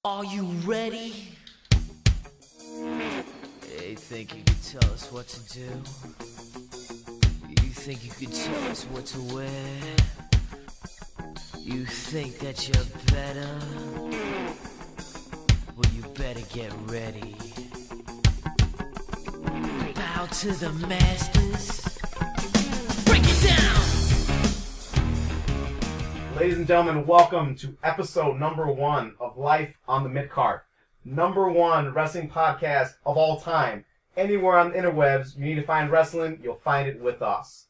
Are you ready? You think you can tell us what to do? You think you can tell us what to wear? You think that you're better? Well, you better get ready. Bow to the masters. Break it down! Ladies and gentlemen, welcome to episode number 1 of Life on the MidCard. Number 1 wrestling podcast of all time. Anywhere on the interwebs you need to find wrestling, you'll find it with us.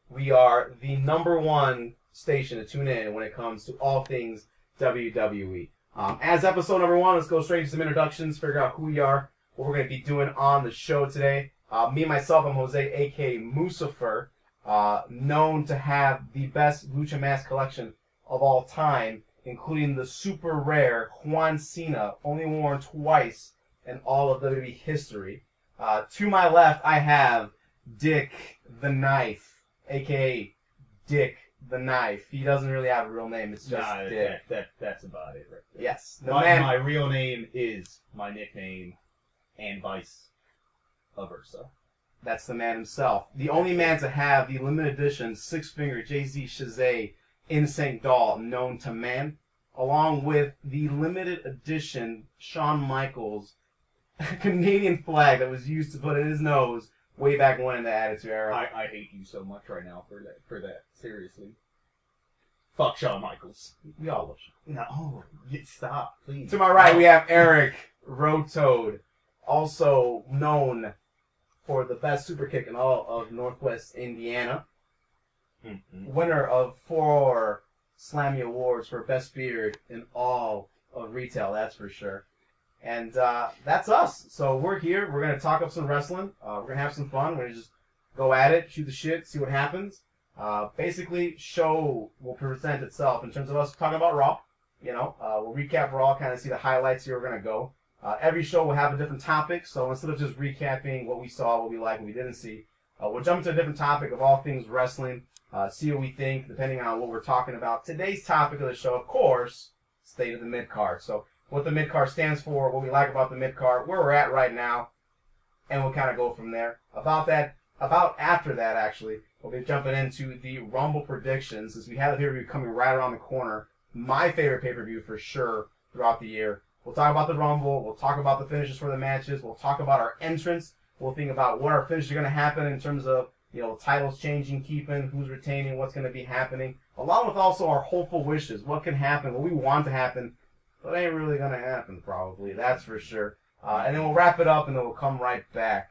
We are the number 1 station to tune in when it comes to all things WWE. As episode number 1, let's go straight to some introductions, figure out who we are, what we're going to be doing on the show today. Me, myself, I'm Jose, a.k.a. Musafer, known to have the best Lucha Mask collection of all time, including the super rare Juan Cena, only worn twice in all of WWE history. To my left, I have Dick the Knife, a.k.a. Dick the Knife. He doesn't really have a real name, it's just Dick. That's about it right there. Yes. My real name is my nickname, and vice versa. That's the man himself. The only man to have the limited edition six-finger Jay-Z Shazay Insane doll known to man, along with the limited edition Shawn Michaels Canadian flag that was used to put in his nose way back when in the Attitude Era. I hate you so much right now for that. Seriously. Fuck Shawn Michaels. We all love Shawn. No, stop, please. To my right, we have Eric Road Toad, also known for the best super kick in all of Northwest Indiana. Mm-hmm. Winner of 4 Slammy Awards for Best Beard in all of retail, that's for sure. And that's us. So we're here. We're going to talk up some wrestling. We're going to have some fun. We're going to just go at it, shoot the shit, see what happens. Basically, show will present itself in terms of us talking about Raw. You know, we'll recap Raw, kind of see the highlights here we're going to go. Every show will have a different topic, so instead of just recapping what we saw, what we liked, what we didn't see, we'll jump into a different topic of all things wrestling, see what we think, depending on what we're talking about. Today's topic of the show, of course, State of the MidCard. So what the MidCard stands for, what we like about the MidCard, where we're at right now, and we'll kind of go from there. About after that, actually, we'll be jumping into the Rumble predictions, since we have the pay-per-view coming right around the corner. My favorite pay-per-view for sure throughout the year. We'll talk about the Rumble. We'll talk about the finishes for the matches. We'll talk about our entrance. We'll think about what our finishes are going to happen in terms of, titles changing, keeping, who's retaining, what's going to be happening. Along with also our hopeful wishes. What can happen, what we want to happen, but ain't really going to happen probably. That's for sure. And then we'll wrap it up and then we'll come right back.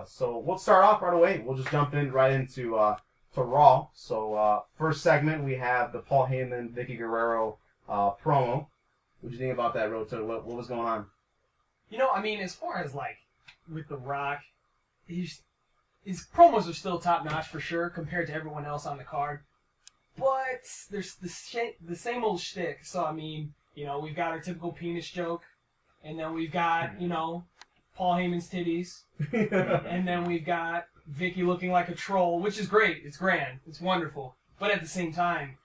So we'll start off right away. We'll just jump in right into to Raw. So first segment, we have the Paul Heyman, Vicky Guerrero promo. What do you think about that, Road Toad? What was going on? As far as, with The Rock, his promos are still top-notch for sure compared to everyone else on the card. But there's the same old shtick. So, we've got our typical penis joke. And then we've got, Paul Heyman's titties. And then we've got Vicky looking like a troll, which is great. It's grand. It's wonderful. But at the same time,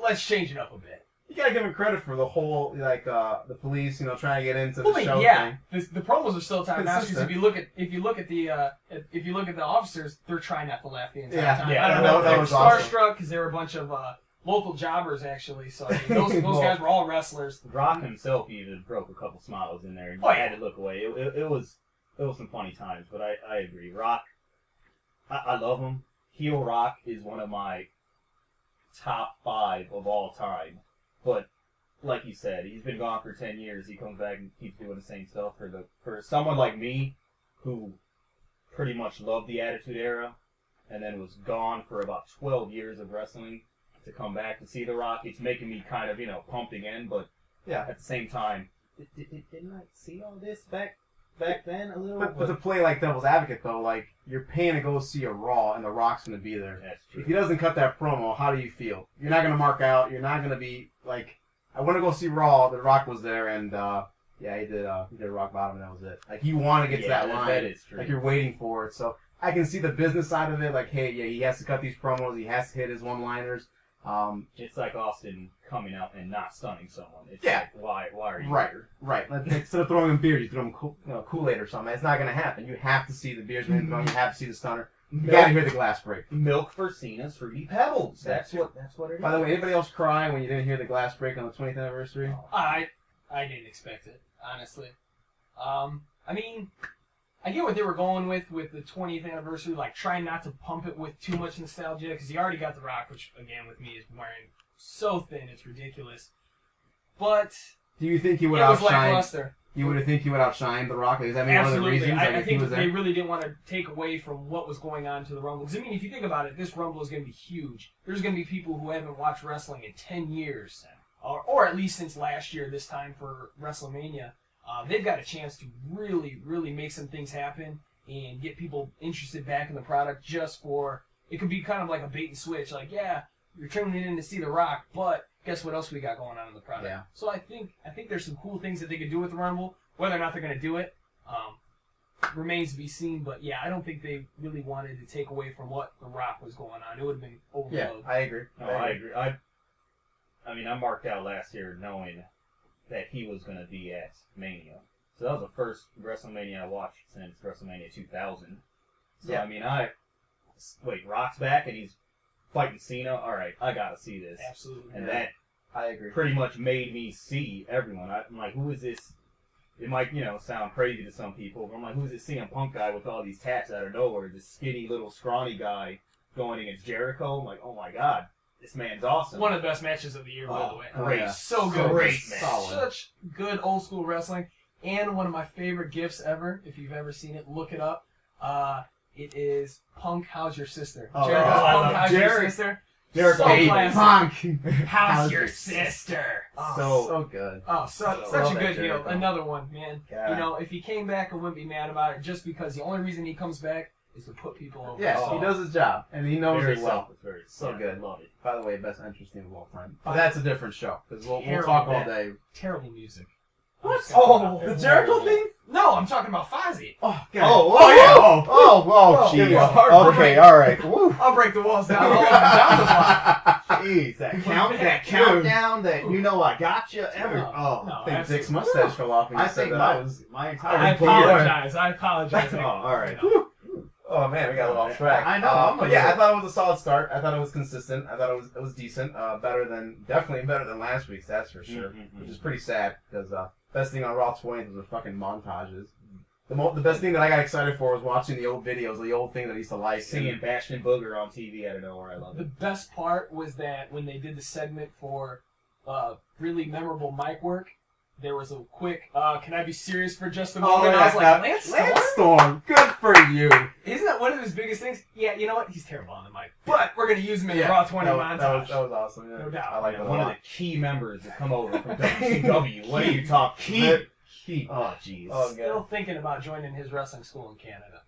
let's change it up a bit. You gotta give him credit for the whole, the police, trying to get into the show yeah, thing. The promos are still top notch because if you look at the officers, they're trying not to laugh the entire time. Yeah, I don't know if they were awesome. starstruck because they were a bunch of local jobbers actually. So those guys were all wrestlers. Rock himself even broke a couple smiles in there and had to look away. It was some funny times, but I agree. Rock, I love him. Heel Rock is one of my top 5 of all time. But like you said, he's been gone for 10 years. He comes back and keeps doing the same stuff. For someone like me, who pretty much loved the Attitude Era, and then was gone for about 12 years of wrestling, to come back to see The Rock, it's making me kind of pumped again. But at the same time, didn't I see all this back then a little? But to play like devil's advocate though, you're paying to go see a Raw, and The Rock's gonna be there. That's true. If he doesn't cut that promo, how do you feel? You're not gonna mark out. You're not gonna be I want to go see Raw. The Rock was there, and he did rock bottom, and that was it. You want to get to that line. That is true. You're waiting for it. So I can see the business side of it. Hey, he has to cut these promos. He has to hit his one-liners. It's like Austin coming out and not stunning someone. It's Yeah. like, why are you Right, here? right. Instead of throwing him beers, you throw him Kool-Aid or something. It's not going to happen. You have to see the beers being thrown. You have to see the stunner. You got to hear the glass break. Milk for Cena's Fruity Pebbles. That's what it is. By the way, anybody else cry when you didn't hear the glass break on the 20th anniversary? I didn't expect it, honestly. I mean, I get what they were going with the 20th anniversary, like trying not to pump it with too much nostalgia, because you already got The Rock, which again with me is wearing so thin it's ridiculous. But Do you think he would it was outshine? lackluster. You would think he would outshine The Rock? Is that maybe Absolutely. one of the reasons? I if he think was they there? really didn't want to take away from what was going on to the Rumble. Because, I mean, if you think about it, this Rumble is going to be huge. There's going to be people who haven't watched wrestling in 10 years, or at least since last year, this time for WrestleMania. They've got a chance to really, really make some things happen and get people interested back in the product just for... It could be kind of like a bait and switch. Like, yeah, you're tuning in to see The Rock, but guess what else we got going on in the product? Yeah. So I think there's some cool things that they could do with the Rumble. Whether or not they're going to do it remains to be seen. But yeah, I don't think they really wanted to take away from what The Rock was going on. It would have been overload. Yeah, I agree. No, I agree. I mean, I marked out last year knowing that he was going to be at Mania. So that was the first WrestleMania I watched since WrestleMania 2000. So, Yeah. I mean, wait, Rock's back and he's fighting Cena? All right, I got to see this. Absolutely. And Yeah. that I agree. pretty much made me see everyone. I'm like, who is this? It might, sound crazy to some people, but I'm like, who's this CM Punk guy with all these tats out of nowhere? This skinny little scrawny guy going against Jericho? I'm like, oh my god, this man's awesome. One of the best matches of the year, by the way. Oh, yeah. So good. Great Just match. Solid. Such good old school wrestling. And one of my favorite gifs ever, if you've ever seen it, look it up. It is Punk, How's Your Sister? Oh, Jericho's I Punk, love How's Jericho. Your Sister? Jericho. So Hey, classic. Punk. How's your sister? Oh, So good. such love a that good heel. Jericho. Another one, man. Yeah. You know, if he came back, I wouldn't be mad about it, just because the only reason he comes back is to put people over. Yes, Oh. he does his job, and he knows Very it well. selfless, very So yeah, good. Love it. By the way, best entrance theme of all time. But that's a different show, because we'll Terrible, talk all man. day. Terrible music. What? I'm just gonna Oh, put it out the there. Jericho thing? No, I'm talking about Fozzy. Oh, God. Oh, yeah. Oh, Here we go. jeez. Okay, all right. Woo. I'll break the walls down. All up and down the block. Jeez, that countdown that I got you ever. No, Oh, no, I think absolutely. Dick's mustache fell off when you I said think that. my I was... entire I apologize. I apologize. Oh, all right. Oh man, we got a little off track. I know. But yeah, I thought it was a solid start. I thought it was consistent. I thought it was decent. Definitely better than last week's. That's for sure. Mhm. Which is pretty sad because best thing on Raw 20 was the fucking montages. The best thing that I got excited for was watching the old videos, the old thing that I used to like. Seeing Bastion Booger on TV out of nowhere, I love The it. best part was that when they did the segment for really memorable mic work, there was a quick, can I be serious for just a moment? I was like, Lance Storm? Storm, good for you. Isn't that one of his biggest things? Yeah, you know what? He's terrible on the mic. But we're going to use him in the Yeah, Raw 20 that montage. was awesome. Yeah. No doubt. I like that a One of the lot. key members to come over from WCW. What are you talking? Heat. Oh, jeez. Oh, Still God. thinking about joining his wrestling school in Canada.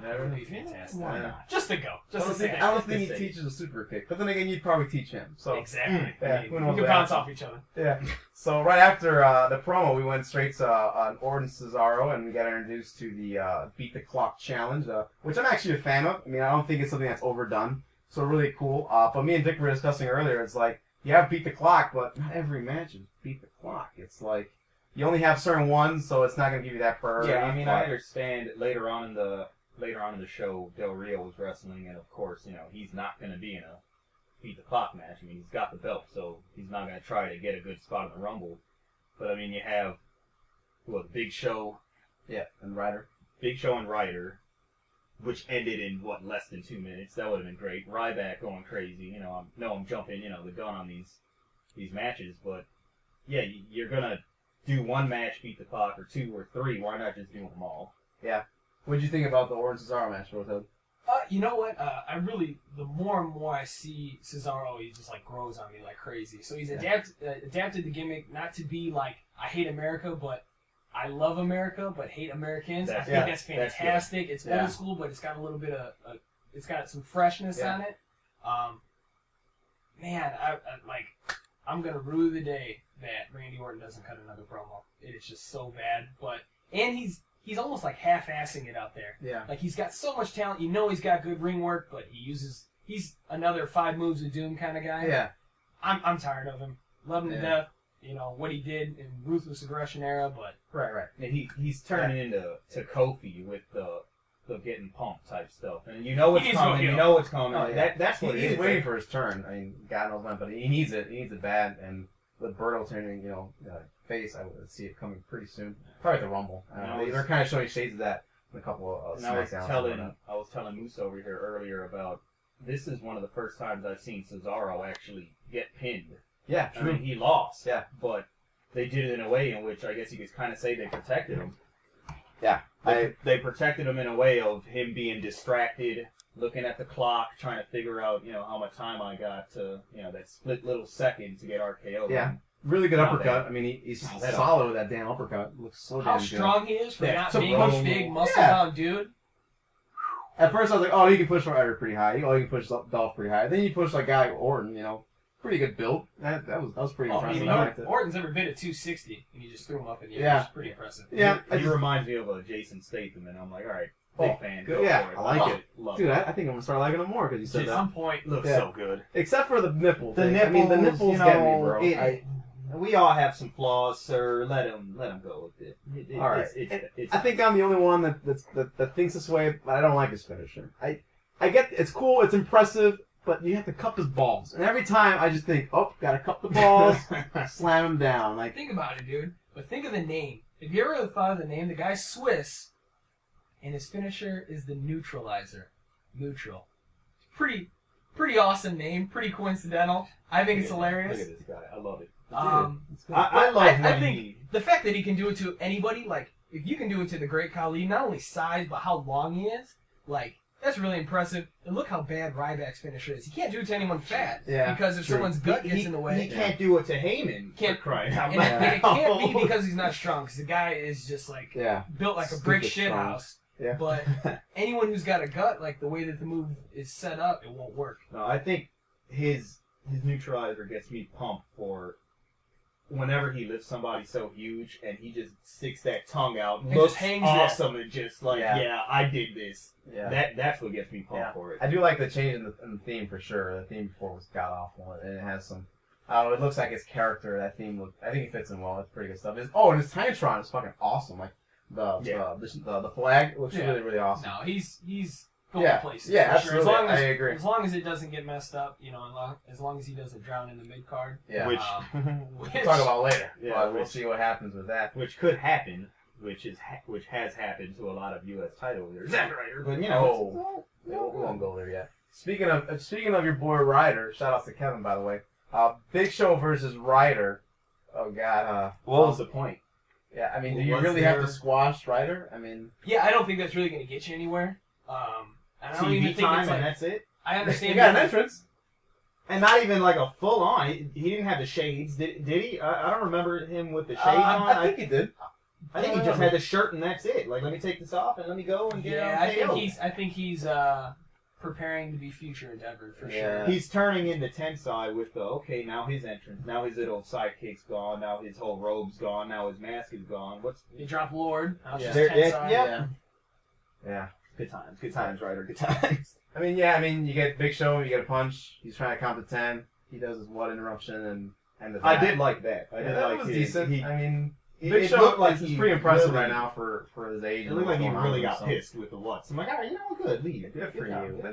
That would be fantastic. Why not? Just to go. I Just to don't say think, hi. I don't think he Just teaches a super kick, but then again, you'd probably teach him. So Exactly. Yeah, I mean, who knows we can what bounce happens. off each other. yeah. So right after the promo, we went straight to Orton Cesaro, and we got introduced to the Beat the Clock challenge, which I'm actually a fan of. I mean, I don't think it's something that's overdone. So really cool. But me and Dick were discussing earlier. It's like you have Beat the Clock, but not every match is Beat the Clock. It's like you only have certain ones, so it's not going to give you that priority. Yeah, I mean, but- I understand later on in the show, Del Rio was wrestling, and of course, he's not going to be in a beat the clock match. I mean, he's got the belt, so he's not going to try to get a good spot in the Rumble. But I mean, you have Big Show, Yeah, and Ryder. and Ryder, which ended in less than 2 minutes. That would have been great. Ryback going crazy. I'm jumping the gun on these matches, but yeah, you're gonna do one match, beat the clock, or two or three. Why not just do them all? Yeah. What did you think about the Orton Cesaro match, Rosehead? You know what? The more and more I see Cesaro, he just grows on me like crazy. So he's adapted the gimmick not to be like, I hate America, but I love America, but hate Americans. I think that's fantastic. It's old school, but it's got a little bit of, it's got some freshness on it. Man, I'm gonna rue the day that Randy Orton doesn't cut another promo. It is just so bad. And he's almost like half-assing it out there. Yeah. Like he's got so much talent. He's got good ring work, but he he's another 5 moves of doom kind of guy. Yeah. I'm tired of him. Love him to Yeah. death. You know what he did in Ruthless Aggression era, but Right. And he's turning into Kofi with the getting pumped type stuff, and you know what's He needs coming. to go You heel. know what's coming. Oh, yeah. That's what it He's is. waiting for his turn. I mean, God knows when, but he needs it. He needs it bad. And with Berto turning, face, I would see it coming pretty soon. Probably at the Rumble. They're kind of showing shades of that in a couple of And I was SmackDowns. telling Moose over here earlier about this is one of the first times I've seen Cesaro actually get pinned. Yeah, I true. mean, he lost. Yeah. But they did it in a way in which I guess you could kind of say they protected him. Yeah. They protected him in a way of him being distracted, looking at the clock, trying to figure out, how much time I got to, that split little second to get RKO. Yeah. Really good Not uppercut. bad. I mean, he's Not bad. solid with that damn uppercut. Looks so how damn good. strong he is for Yeah, not it's a being bro- a big muscle Yeah. bound dude. At first, I was like, oh, he can push Ryder pretty high. Oh, he can push Dolph pretty high. Then you push like a guy like Orton, pretty good build. That was pretty Oh, I impressive. mean, I liked it. Orton's ever been at 260, and you just threw him up in the air. Yeah. It's pretty impressive. Yeah, He reminds me of a Jason Statham, and I'm like, all right, big fan. good. Go Yeah, for it. I like Love it. Love Dude, it. I think I'm gonna start liking him more because you said At that. some point, Looks Yeah. so good. Except for the nipple. The thing. nipples, I mean, the nipples get me, bro. We all have some flaws, sir. Let him go with it. All right. It's I think I'm the only one that thinks this way, but I don't like his finisher. I get it's cool, it's impressive, but you have to cup his balls. And every time I just think, oh, gotta cup the balls, slam him down. Like, think about it, dude. But think of the name. Have you ever thought of the name? The guy's Swiss, and his finisher is the Neutralizer. Neutral. Pretty awesome name. Pretty coincidental. I think it's hilarious. Look at this guy. I love it. I love when think the fact that he can do it to anybody, like, if you can do it to the Great Khali, not only size, but how long he is, like, that's really impressive. And look how bad Ryback's finisher is. He can't do it to anyone fat. Yeah, Because if true. someone's gut gets in the way. He can't do it to Heyman. Can't- for crying out And it can't be loud. because he's not strong, because the guy is just, like, yeah. built like a brick Stupid shit strong. house. Yeah. But anyone who's got a gut, like, the way that the move is set up, it won't work. No, I think his neutralizer gets me pumped for whenever he lifts somebody so huge and he just sticks that tongue out, And looks just hangs awesome, and just like, Yeah. yeah, I did this. Yeah. That's what gets me pumped Yeah. for it. I do like the change in the theme for sure. The theme before was god awful, and it has some. I don't know. It looks like his character. That theme. I think it fits in well. It's pretty good stuff. And his Titantron is fucking awesome. Like the flag looks Yeah. really really awesome. No, he's going Yeah. places. Yeah, for sure. absolutely. I agree. As long as it doesn't get messed up, as long as he doesn't drown in the mid card. Yeah. Which- We'll talk about later. Yeah, but we'll which- see what happens with that. Which could happen, which has happened to a lot of U.S. title winners. But we won't go there yet. Speaking of your boy Ryder, shout out to Kevin by the way. Big Show versus Ryder. Oh God. what was the point? Yeah, I mean, do you Was really have there- to squash Ryder? I mean, Yeah, I don't think that's really going to get you anywhere. And I don't even TV think time it's and like, that's it. I he understand. got an that- entrance. And not even like a full on. He didn't have the shades. Did he? I don't remember him with the shades on. I think he did. I think he just had the shirt and that's it. Like, let me take this off and let me go and get Yeah, on I think he's preparing to be future endeavored for Yeah. sure. He's turning into Tensai with the, okay, now his entrance, now his little sidekick's gone, now his whole robe's gone, now his mask is gone. They drop Lord. Now it's Yeah. just There- Tensai. yeah. Yeah. Good times, Ryder, good times. I mean, you get Big Show, you get a punch. He's trying to count to 10. He does his what interruption and the. I did like that. I Yeah, did that like was his- decent. He, I mean, it Big Show looked like he's he pretty impressive really- right now for his age. It and looked what's like he going on really with got him, pissed with the what's. I'm like, all right, good, leave. Good for job, you. good.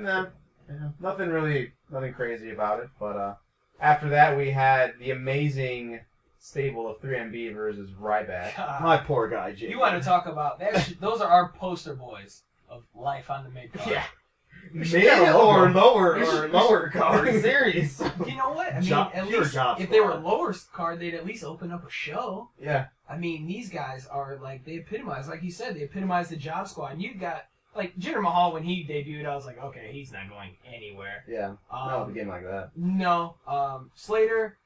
And nothing crazy about it. But after that, we had the amazing stable of 3MB versus Ryback. God. My poor guy, Jay. You want to talk about that? Those are our poster boys of life on the mid card. Yeah. Yeah, or lower. lower card. Serious. You know what? I mean, Job- at pure least job if they were squad. lower card, they'd at least open up a show. Yeah. I mean, these guys are like, they epitomize, like you said, they epitomize the job squad. And you've got, like, Jinder Mahal, when he debuted, I was like, okay, he's not going anywhere. Yeah. Not with a game like that. No. Slater,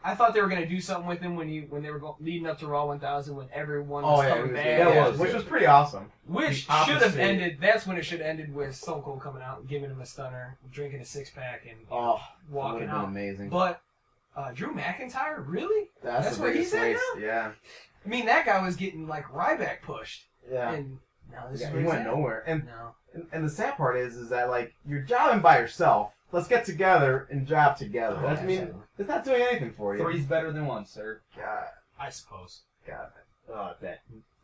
I thought they were going to do something with him when they were leading up to Raw 1000 when everyone was coming back. Which was pretty awesome. Which The should have opposite. ended, that's when it should have ended with Stone Cold coming out and giving him a stunner, drinking a six-pack, and Oh, that would walking have been out. amazing. But Drew McIntyre, really? That's that's the where biggest he's at waste. now? Yeah. I mean, that guy was getting, like, Ryback pushed. Yeah. And No, this Yeah, is he where went he's at. nowhere. No. And the sad part is that like you're jobbing by yourself. Let's get together and job together. Oh, I mean, absolutely. it's not doing anything for you. Three's better than one, sir. God, I suppose. God. That.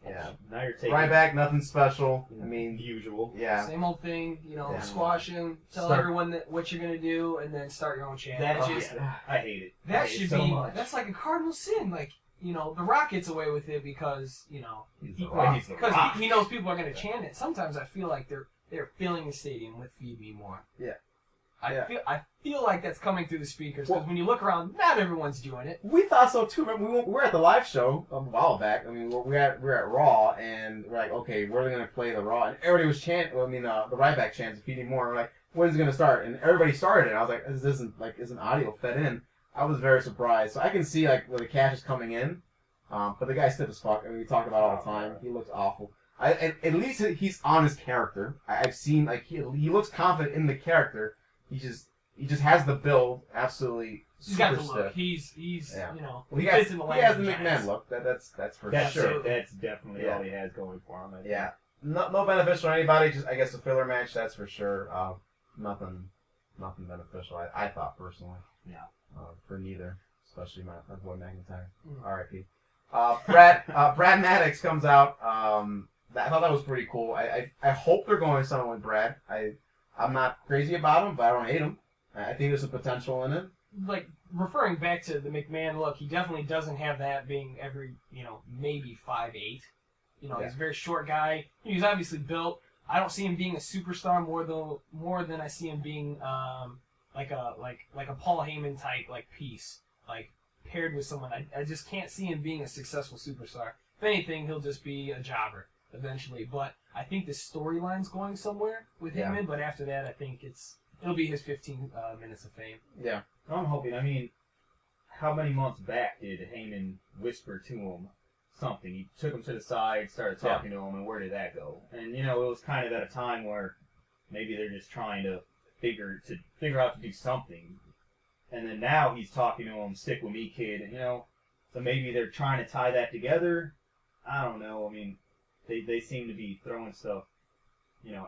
Yeah. Now you're taking Ryback, nothing special. I the mean, usual. yeah. Same old thing, Yeah. squash him, tell Start- everyone what you're gonna do, and then start your own channel. That That's just, I hate it. I that hate it should so be, much. that's like a cardinal sin. Like, The Rock gets away with it because, He's he, the Rock. He's the because Rock. he knows people are gonna chant it. Sometimes I feel like they're filling the stadium with "Feed Me More." Yeah. I feel like that's coming through the speakers because Well- when you look around, not everyone's doing it. We thought so too. Remember, we were at the live show a while back. I mean, we're at Raw, and we're like, okay, where are they gonna play the Raw? And everybody was chanting. Well, I mean, the Ryback chants, "Feeding More." We're like, when's it gonna start? And everybody started. And I was like, this isn't audio fed in. I was very surprised. So I can see like where the cash is coming in, but the guy's stiff as fuck. I mean, we talk about it all the time. He looks awful. At least he's on his character. I've seen like he looks confident in the character. He just has the build, absolutely He's super got the look. stiff. He's Yeah. Well, Well, he fits in the he has the language. McMahon look. That's for That's sure. it. That's definitely Yeah. all he has going for him. I think. Yeah, no beneficial to anybody. Just I guess a filler match. That's for sure. Nothing beneficial. I thought personally. Yeah. For neither, especially my boy McIntyre. Mm. R.I.P. Brad Maddox comes out. I thought that was pretty cool. I hope they're going somewhere with Brad. I'm not crazy about him, but I don't hate him. I think there's some potential in it. Like, referring back to the McMahon look, he definitely doesn't have that being every, maybe 5'8". He's a very short guy. He's obviously built. I don't see him being a superstar more than I see him being like a Paul Heyman type piece, paired with someone. I just can't see him being a successful superstar. If anything, he'll just be a jobber eventually. But I think the storyline's going somewhere with him in. But after that, I think it'll be his 15 minutes of fame. Yeah. I'm hoping. I mean, how many months back did Heyman whisper to him something? He took him to the side, started talking to him, and where did that go? And it was kind of at a time where maybe they're just trying to figure out to do something. And then now he's talking to him, "Stick with me, kid." And so maybe they're trying to tie that together. I don't know. I mean, they seem to be throwing stuff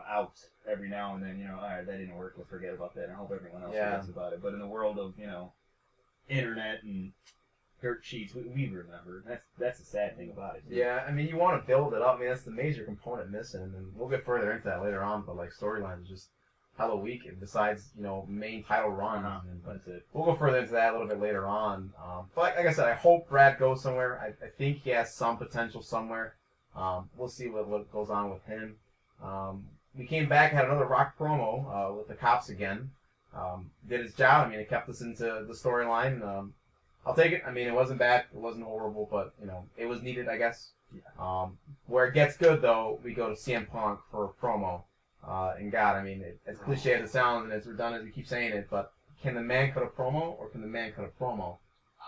out every now and then, all right, that didn't work, let's forget about that, and I hope everyone else forgets about it. But in the world of, internet and dirt sheets, we remember. That's the sad thing about it, too. Yeah, I mean, you want to build it up. I mean, that's the major component missing, and we'll get further into that later on, but, storylines is just hella weak, and besides, main title run. But That's it. we'll go further into that a little bit later on. But like I said, I hope Brad goes somewhere. I think he has some potential somewhere. We'll see what goes on with him. We came back, had another Rock promo with the cops again. Did his job. I mean, it kept us into the storyline. I'll take it. I mean, it wasn't bad. It wasn't horrible, but, it was needed, I guess. Yeah. Where it gets good, though, we go to CM Punk for a promo. And God, I mean, as cliche as it sounds and as redundant as we keep saying it, but can the man cut a promo or can the man cut a promo?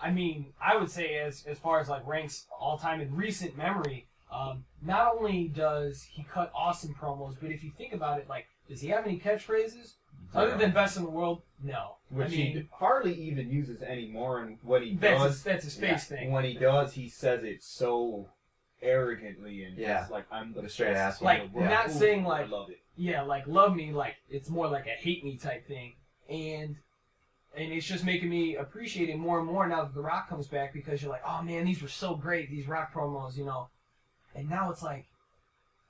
I mean, I would say as far as ranks all time in recent memory, not only does he cut awesome promos, but if you think about it, does he have any catchphrases? Other than best in the world? No. Which he hardly even uses anymore, and when he does... That's a space thing. When he does, he says it so arrogantly and just I'm the straight best asshole. in the world. Not saying I love it. Yeah, love me, it's more like a hate me type thing. And it's just making me appreciate it more and more now that The Rock comes back, because you're like, oh man, these were so great, these Rock promos, And now it's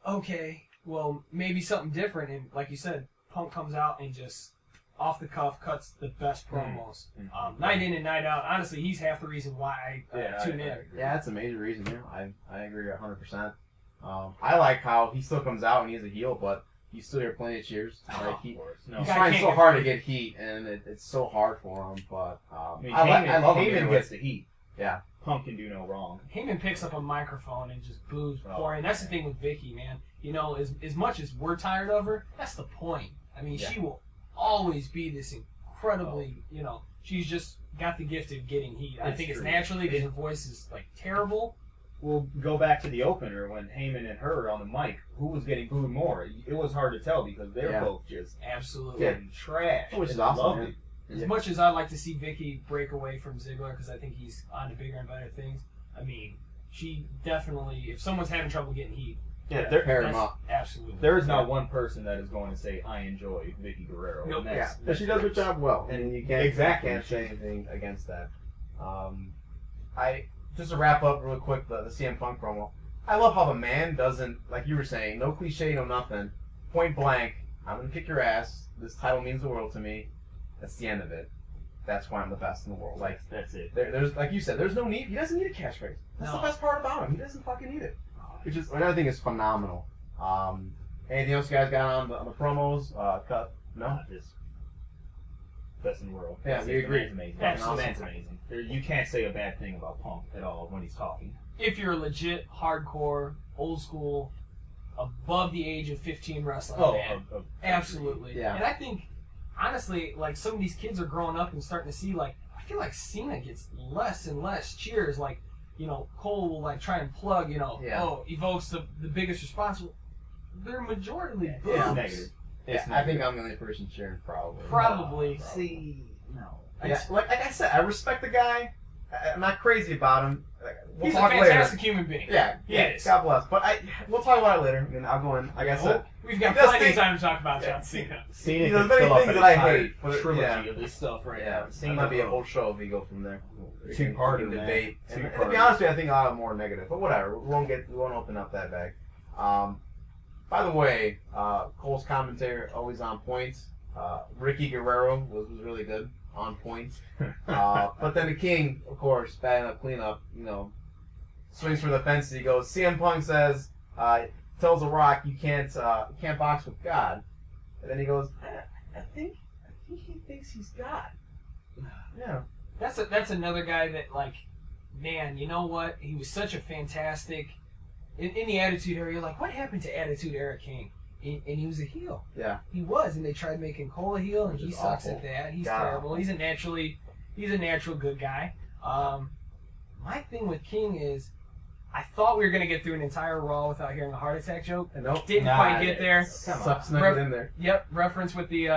okay, well, maybe something different. And like you said, Punk comes out and just off the cuff cuts the best promos. Night in and night out. Honestly, he's half the reason why I tune in. Yeah, that's a major reason. Yeah, I agree 100%. I like how he still comes out and he's a heel, but you still hear plenty of cheers. He's trying so hard to get heat, and it's so hard for him. But I love him. Heyman gets the heat. Yeah. Punk can do no wrong. Heyman picks up a microphone and just boos pouring. That's the thing with Vicky, man. As much as we're tired of her, that's the point. I mean, she will always be this incredibly, she's just got the gift of getting heat. I think it's naturally because her voice is terrible. We'll go back to the opener when Heyman and her were on the mic. Who was getting booed more? It was hard to tell because they were both just absolutely getting trash. Which is awesome. Lovely. As much as I'd like to see Vicky break away from Ziggler because I think he's on to bigger and better things, I mean, she definitely, if someone's having trouble getting heat, Yeah, pair them up. Absolutely. There is not one person that is going to say I enjoy Vicky Guerrero. Nope. And Yeah, but she does her job well, and you can't Exactly. say anything against that. I just to wrap up real quick the CM Punk promo. I love how the man doesn't, like you were saying, no cliche, no nothing. Point blank, I'm gonna kick your ass. This title means the world to me. That's the end of it. That's why I'm the best in the world. Like That's it. there's like you said, there's no need. He doesn't need a catchphrase. That's the No. best part about him. He doesn't fucking need it. Which is another thing is phenomenal. Anything else you guys got on the promos? Cut? No. Just best in the world. Yeah, That's we it. The agree. man's amazing. Absolutely. The man's amazing. You can't say a bad thing about Punk at all when he's talking. If you're a legit, hardcore, old school, above the age of 15 wrestling fan, absolutely. Yeah. And I think, honestly, like some of these kids are growing up and starting to see, like, I feel like Cena gets less and less cheers. Like, you know, Cole will like try and plug, evokes the biggest response. They're majority boos. Yeah. Negative. Yeah, I think I'm the only person cheering, probably. Probably. See, no. Yeah, like I said, I respect the guy. I'm not crazy about him. We'll He's a talk fantastic later. human being. Yeah, He is. God bless. But we'll talk about it later. I mean, I'll go in. Like I said, We've got He does plenty of think- time to talk about John Cena. Cena There's could many fill up things an that I entire hate, but trilogy yeah. of this stuff right yeah, now. it Cena might be a alone. whole show if we go from there. We Two-parter, can man. debate. And to Two-parter. be honest with you, I think a lot more negative. But whatever, we won't open up that bag. By the way, Cole's commentary always on point. Ricky Guerrero was really good, on point. But then the King, of course, bad enough cleanup, swings for the fences. He goes. CM Punk says, tells The Rock, you can't box with God. And then he goes, I think he thinks he's God. Yeah. That's another guy that, like, man, you know what? He was such a fantastic in the Attitude Era. You're like, what happened to Attitude Era King? And he was a heel. Yeah. He was, and they tried making Cole a heel, and Which he is sucks awful. at that. He's God. terrible. He's a natural good guy. My thing with King is, I thought we were gonna get through an entire Raw without hearing a heart attack joke. Nope. Didn't quite get there. Sucks not in there. Yep, reference with the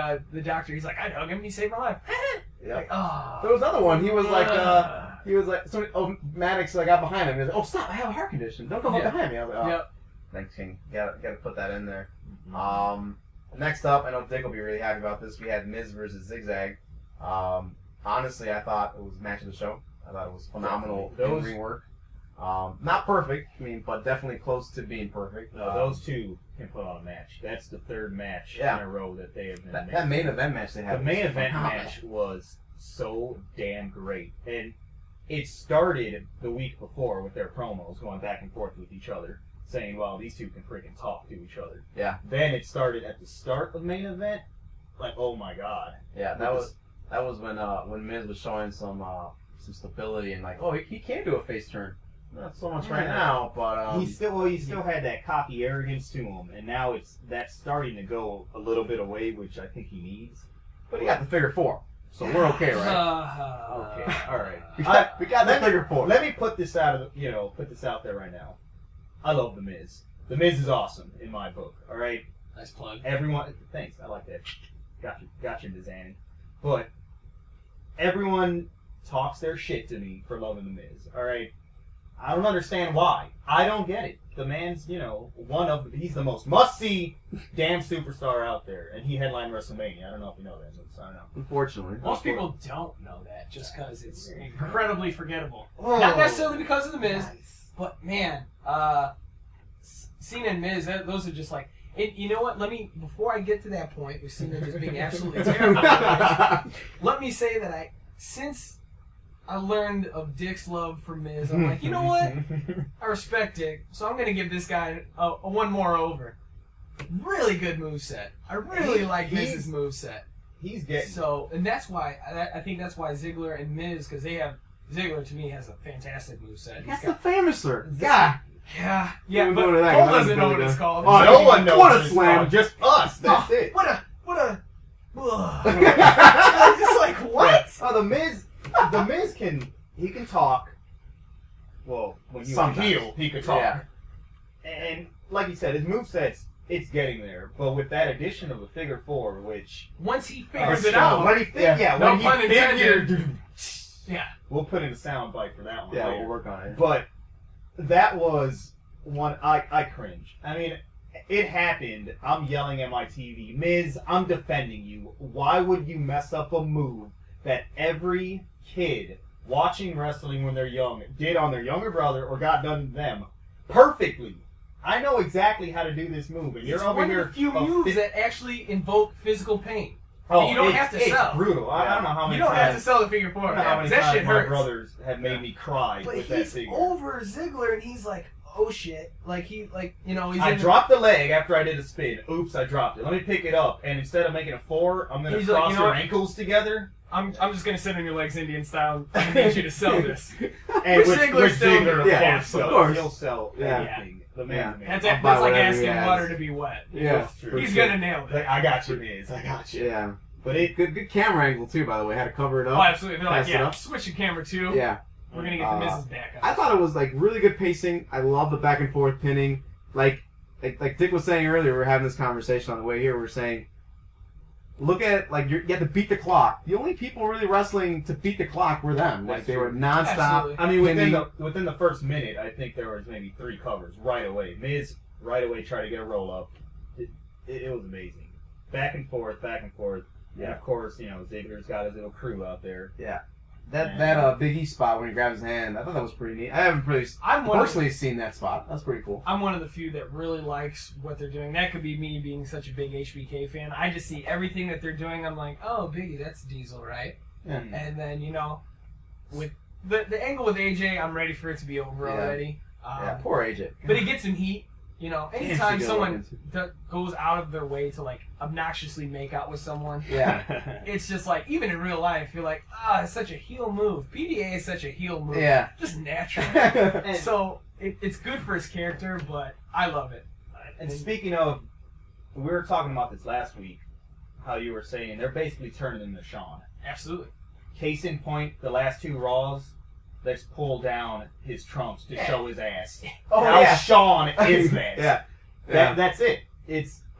doctor. He's like, I'd hug him. He saved my life. Yep. Like, oh. There was another one. He was like, so Maddox got behind him. He was like, oh, stop! I have a heart condition. Don't go Yeah. behind me. I was like, oh, Yep. thanks, King. Gotta put that in there. Next up, I know Dick will be really happy about this. We had Miz versus Zigzag. Honestly, I thought it was match of the show. I thought it was phenomenal in-ring work. Not perfect, but definitely close to being perfect. No, those two can put on a match. That's the third match in a row that they have been that main event match they had. The main was event phenomenal. match was so damn great. And it started the week before with their promos going back and forth with each other, saying, well, these two can freaking talk to each other. Yeah. Then it started at the start of main event, like, oh my god. Yeah, that was when Miz was showing some stability and like, oh, he can do a face turn. Not so much right now, but He still had that cocky arrogance to him, and now that's starting to go a little bit away, which I think he needs. but he got the figure four, so we're okay, right? Okay, all right. We got the figure four. Let me put this out there right now. I love The Miz. The Miz is awesome in my book. All right, Nice plug. everyone. Thanks, I like that. Gotcha, Dizanny. But everyone talks their shit to me for loving The Miz. All right, I don't understand why. I don't get it. The man's, he's the most must-see damn superstar out there, and he headlined WrestleMania. I don't know if you know that, but I don't know. Unfortunately, Most people don't know that just because it's incredibly forgettable. Oh, Not necessarily because of the Miz, but man, Cena and Miz, those are just like. And you know what? Before I get to that point with Cena just being absolutely terrible, let me say that since I learned of Dick's love for Miz, I'm like, you know what? I respect Dick, so I'm gonna give this guy a one more over. Really good moveset. I really like Miz's moveset. He's getting So, and that's why I think that's why Ziggler and Miz, because Ziggler to me has a fantastic moveset. That's the famouser. God. Yeah, We'll but go to that, Cole 'cause doesn't that's know really what it's good. called. Oh, no one knows what a it's slam. called. Just us. That's Oh, it. What a I'm just like, what? Oh, the Miz can talk. Well, when he was Sometimes. heel, he could talk. Yeah. And like you said, his moveset's it's getting there. But with that addition of a figure four, which Once he figures it out. when he No when pun he intended. figured, Yeah. we'll put in a sound bite for that one. Yeah, later. we'll work on it. But that was I cringe. I mean, it happened. I'm yelling at my TV. Miz, I'm defending you. Why would you mess up a move that every kid watching wrestling when they're young did on their younger brother or got done to them perfectly? I know exactly how to do this move, and you're It's over one here. of the few moves that actually invoke physical pain. Oh, you don't have to sell. It's brutal. I don't know how many You don't times. have to sell the figure four. I don't know how many That times shit my hurts. brothers have made me cry But with that he's figure. over Ziggler, and he's like, oh shit. Like, he's I dropped the leg after I did a spin. Oops, I dropped it. Let me pick it up, and instead of making a 4, I'm going to He's cross like, you know your what? ankles together. I'm just going to sit on your legs Indian style. I'm going to need you to sell this. And Which with Ziggler's still- Ziggler, of yeah, course, of course. he'll sell anything. The man's man. That's, I'll that's buy like whatever he asking has. water to be wet. Yeah, That's true. He's for going sure. to nail it. Like, I got you, Miz. I got you. Yeah. But it... Good camera angle, too, by the way. Had to cover it up. Oh, absolutely. They're like, Pass it yeah, up. switch your camera too. Yeah. We're going to get the misses back up. I thought it was, like, really good pacing. I love the back and forth pinning. Like Dick was saying earlier, we were having this conversation on the way here. We were saying, look at, like, you have to beat the clock. The only people really wrestling to beat the clock were them. Like, That's they were true. nonstop. Absolutely. I mean, pinning. within the first minute, I think there was maybe 3 covers right away. Miz right away tried to get a roll up. It was amazing. Back and forth, back and forth. Yeah, of course, Ziggler's got his little crew out there. Yeah. That Big E spot when he grabs his hand, I thought that was pretty neat. I haven't personally seen that spot. That's pretty cool. I'm one of the few that really likes what they're doing. That could be me being such a big HBK fan. I just see everything that they're doing. I'm like, oh, Biggie, that's Diesel, right? Yeah. And then, with the angle with AJ, I'm ready for it to be over Yeah. already. Yeah, poor AJ. But it gets him heat. Anytime good someone looking. goes out of their way to, like, obnoxiously make out with someone, Yeah. it's just like, even in real life, you're like, it's such a heel move. PDA is such a heel move. Yeah. Just natural. Yeah. So, it's good for his character, but I love it. And speaking of, we were talking about this last week, how you were saying they're basically turning into Shawn. Absolutely. Case in point, the last 2 Raws, let's pull down his trunks to show his ass. Oh, How yeah. Shawn is that? Yeah. That's it.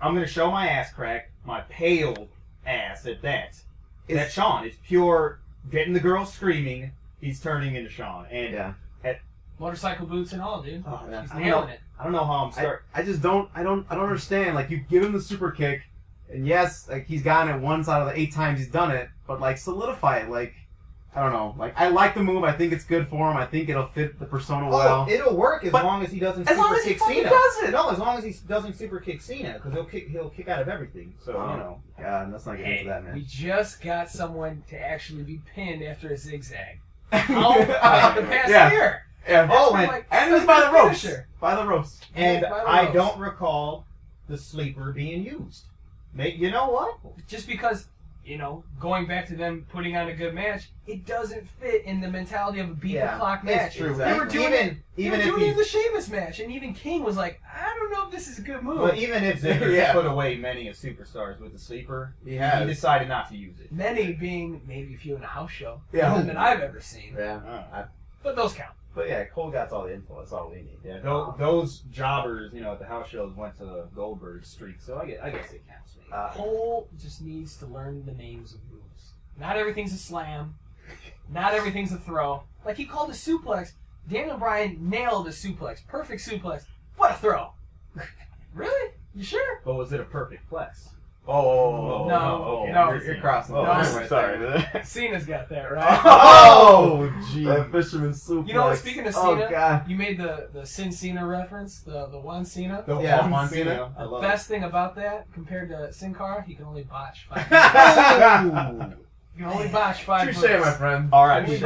I'm going to show my ass crack, my pale ass at that. That's Shawn. It's pure getting the girl screaming. He's turning into Shawn. And Yeah. Motorcycle boots and all, dude. Oh, He's I nailing it. I don't know how I'm starting. I just don't understand. Like, you give him the super kick, and yes, like, he's gotten it once out of the 8 times he's done it, but, like, solidify it. Like, I don't know. Like, I like the move. I think it's good for him. I think it'll fit the persona well. It'll work as But long as he doesn't as long super as he kick fucking Cena. does it. No, as long as he doesn't super kick Cena, because he'll kick out of everything. So God, let's not get into that, We man. just got someone to actually be pinned after a zigzag. How about the past Yeah. year? Yeah. Oh, And it was by the ropes. By the ropes. And By the I ropes. don't recall the sleeper being used. You know what? Just because, going back to them putting on a good match, it doesn't fit in the mentality of a beat the clock match. It's true. They were doing it. Even they were if doing it in he, the Sheamus match, and even King was like, I don't know if this is a good move. but even if Ziggler Yeah. put away many of superstars with the sleeper, He has. he decided not to use it. Many being maybe a few in a house show. Yeah. Nothing that I've ever seen. Yeah. But those count. But yeah, Cole got all the info. That's all we need. Yeah, those jobbers, at the house shows went to Goldberg's streak, so I guess it counts. Cole just needs to learn the names of moves. Not everything's a slam. Not everything's a throw. Like, he called a suplex. Daniel Bryan nailed a suplex. Perfect suplex. What a throw. Really? You sure? But was it a perfect flex? Oh, No, okay. no. You're crossing. Oh, the line right sorry. there. Cena's got that, right? Oh, gee. That fisherman suplex. You know what, speaking of Oh, Cena, God. you made the Sin Cena reference, the Juan Cena. Yeah, Juan Cena. I The love best thing about that, compared to Sin Cara, he can only botch 5 moves. it. You can only botch 5 moves. Touche, my friend. R.I.P. Sin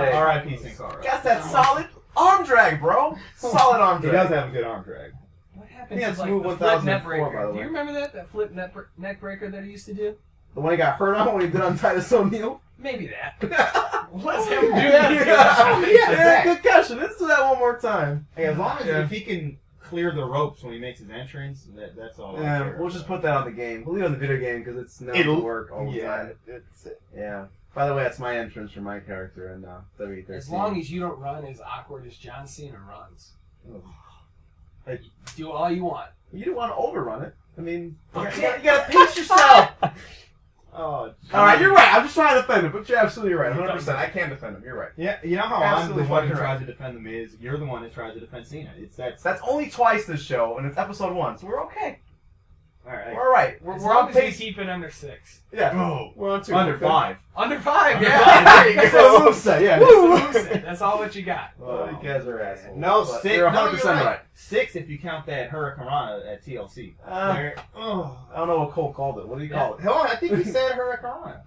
Cara. Got that solid arm drag, bro. Solid arm He drag. does have a good arm drag. What happened Yeah, to like Smooth the flip 1004, neck by breaker? the Do way. you remember that flip neck breaker that he used to do? The one he got hurt on when he did on Titus O'Neil? Maybe that. Let's him do that. Yeah, good question. Let's do that one more time. Hey, as long as Yeah. if he can clear the ropes when he makes his entrance, that's all. I Yeah, care we'll just about. put that on the game. We'll leave it on the video game because it's never It'll to work all the yeah, time. it's Yeah. By the way, that's my entrance for my character in WWE13. As long as you don't run as awkward as John Cena runs. Do all you want. You don't want to overrun it. I mean, you Okay. gotta pace yourself. Oh, All right, you're right. I'm just trying to defend him, but you're absolutely right. 100%. I can't defend him. You're right. Yeah, you know how Absolutely I'm the one who fucking tries right. to defend the Miz. You're the one that tries to defend Cena. That's only twice this show, and it's episode 1, so we're okay. all right. We're all right. We're As on long as we pace. keep it under 6. Yeah. Oh, We're on 2. under Okay. 5. Under 5, Under yeah. five. There you That's go. what I'm saying. Yeah. That's all what you got. Oh, you guys are assholes. No, But 6. You're No, 100% you're right. 6 if you count that Hurricane Rana at TLC. I don't know what Cole called it. What do you call it? Hold on, I think he said Hurricane Rana.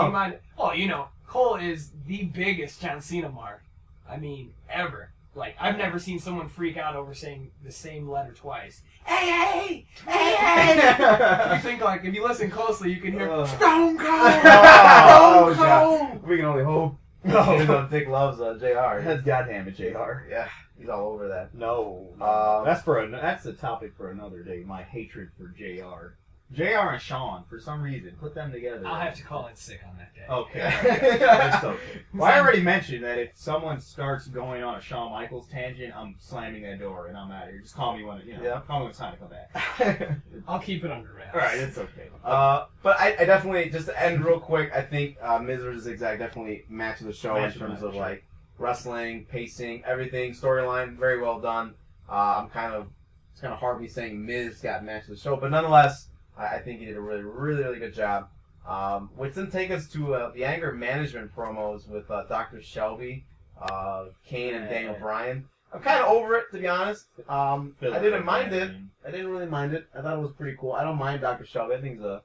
He might. Well, you know, Cole is the biggest John Cena mark. I mean, ever. Like, I've never seen someone freak out over saying the same letter twice. Hey! You think, like, if you listen closely, you can hear Stone Cold! Oh, Stone God. Cold! We can only hope. Dick loves JR. That's goddamn it, JR. Yeah, he's all over that. No, that's a topic for another day. My hatred for JR. JR and Sean, for some reason, put them together. I'll have to call in sick on that day. Okay. It's okay. Well, I already mentioned that if someone starts going on a Shawn Michaels tangent, I'm slamming that door and I'm out of here. Just call me when call me when it's time to come back. I'll keep it under wraps. All right, it's okay. But I definitely, just to end real quick, I think Miz vs. Zigzag definitely match of the show in terms of like wrestling, pacing, everything, storyline, very well done. It's kind of hard me saying Miz got match of the show, but nonetheless, I think he did a really, really, really good job. Which then take us to the anger management promos with Dr. Shelby, Kane, and Daniel Bryan. I'm kind of over it, to be honest. I didn't mind it. I didn't really mind it. I thought it was pretty cool. I don't mind Dr. Shelby. I think he's a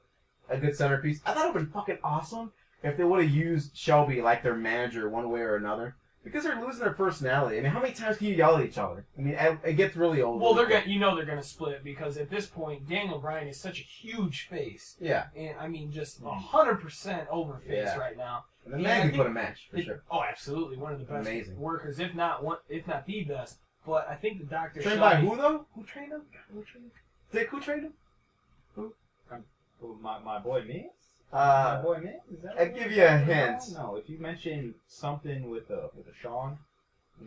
good centerpiece. I thought it would have been fucking awesome if they would have used Shelby like their manager one way or another. Because they're losing their personality. I mean, how many times can you yell at each other? I mean, it gets really old. Well, they're gonna split because at this point, Daniel Bryan is such a huge face. Yeah. And I mean, just 100% over face right now. And the man can put a match for sure. Oh, absolutely, one of the best Amazing workers, if not the best. But I think the Dr. Trained Shelby. by who though? Who trained him? Dick, who trained him? My boy Miz? My boy Miz? I'll give you a hint. No, if you mention something with a Sean,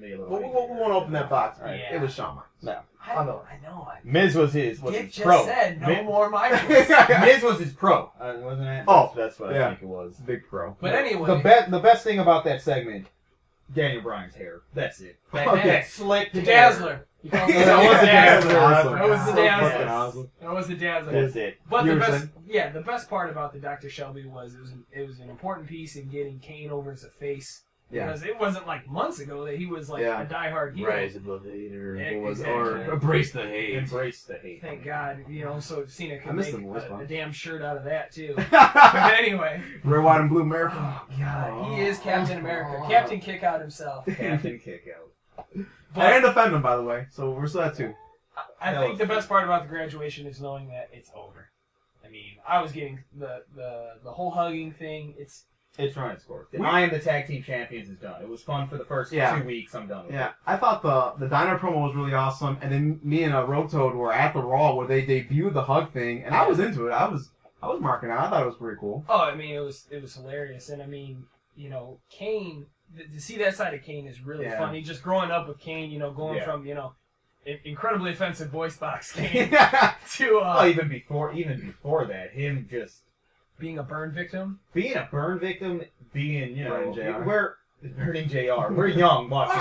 we won't open that box. Right? Yeah. It was Shawn Michaels. No. I know. Miz was his Dick just pro. said no Miz, more Michaels. Miz was his pro, wasn't it? Oh, that's what yeah. I think it was. Big pro. But anyway, The best thing about that segment, Daniel Bryan's hair. That's it. That slick the hair. Dazzler. He calls it That was the Dazzler. Dazzler. That was the So Dazzler. fucking awesome. That was the Dazzler. That's it. But You the were best, saying? the best part about the Dr. Shelby was it was an important piece in getting Kane over as a face. Yeah. Because it wasn't like months ago that he was like a diehard heel. Rise above the hater. Exactly. Or embrace the hate. Embrace the hate. Thank God, so Cena I could missed make the voice a box. damn shirt out of that too. But anyway, Red, white, and blue America. oh God, he is Captain America, Captain Kickout himself. Captain Kickout. I didn't defend him, by the way, so we're still at 2. I think the best part about the graduation is knowing that it's over. I mean, I was getting the whole hugging thing. It's run its course. I am the tag team champions is done. It was fun for the first 2 weeks. I'm done with it. Yeah, I thought the diner promo was really awesome, and then me and Rotoad were at the Raw where they debuted the hug thing, and I was into it. I was marking out. I thought it was pretty cool. Oh, I mean, it was hilarious, and I mean, Kane. To see that side of Kane is really funny. Just growing up with Kane, going from incredibly offensive voice box Kane to even before that, him just being a burn victim. Being a burn victim, being Burning JR. we're burning JR. We're young watching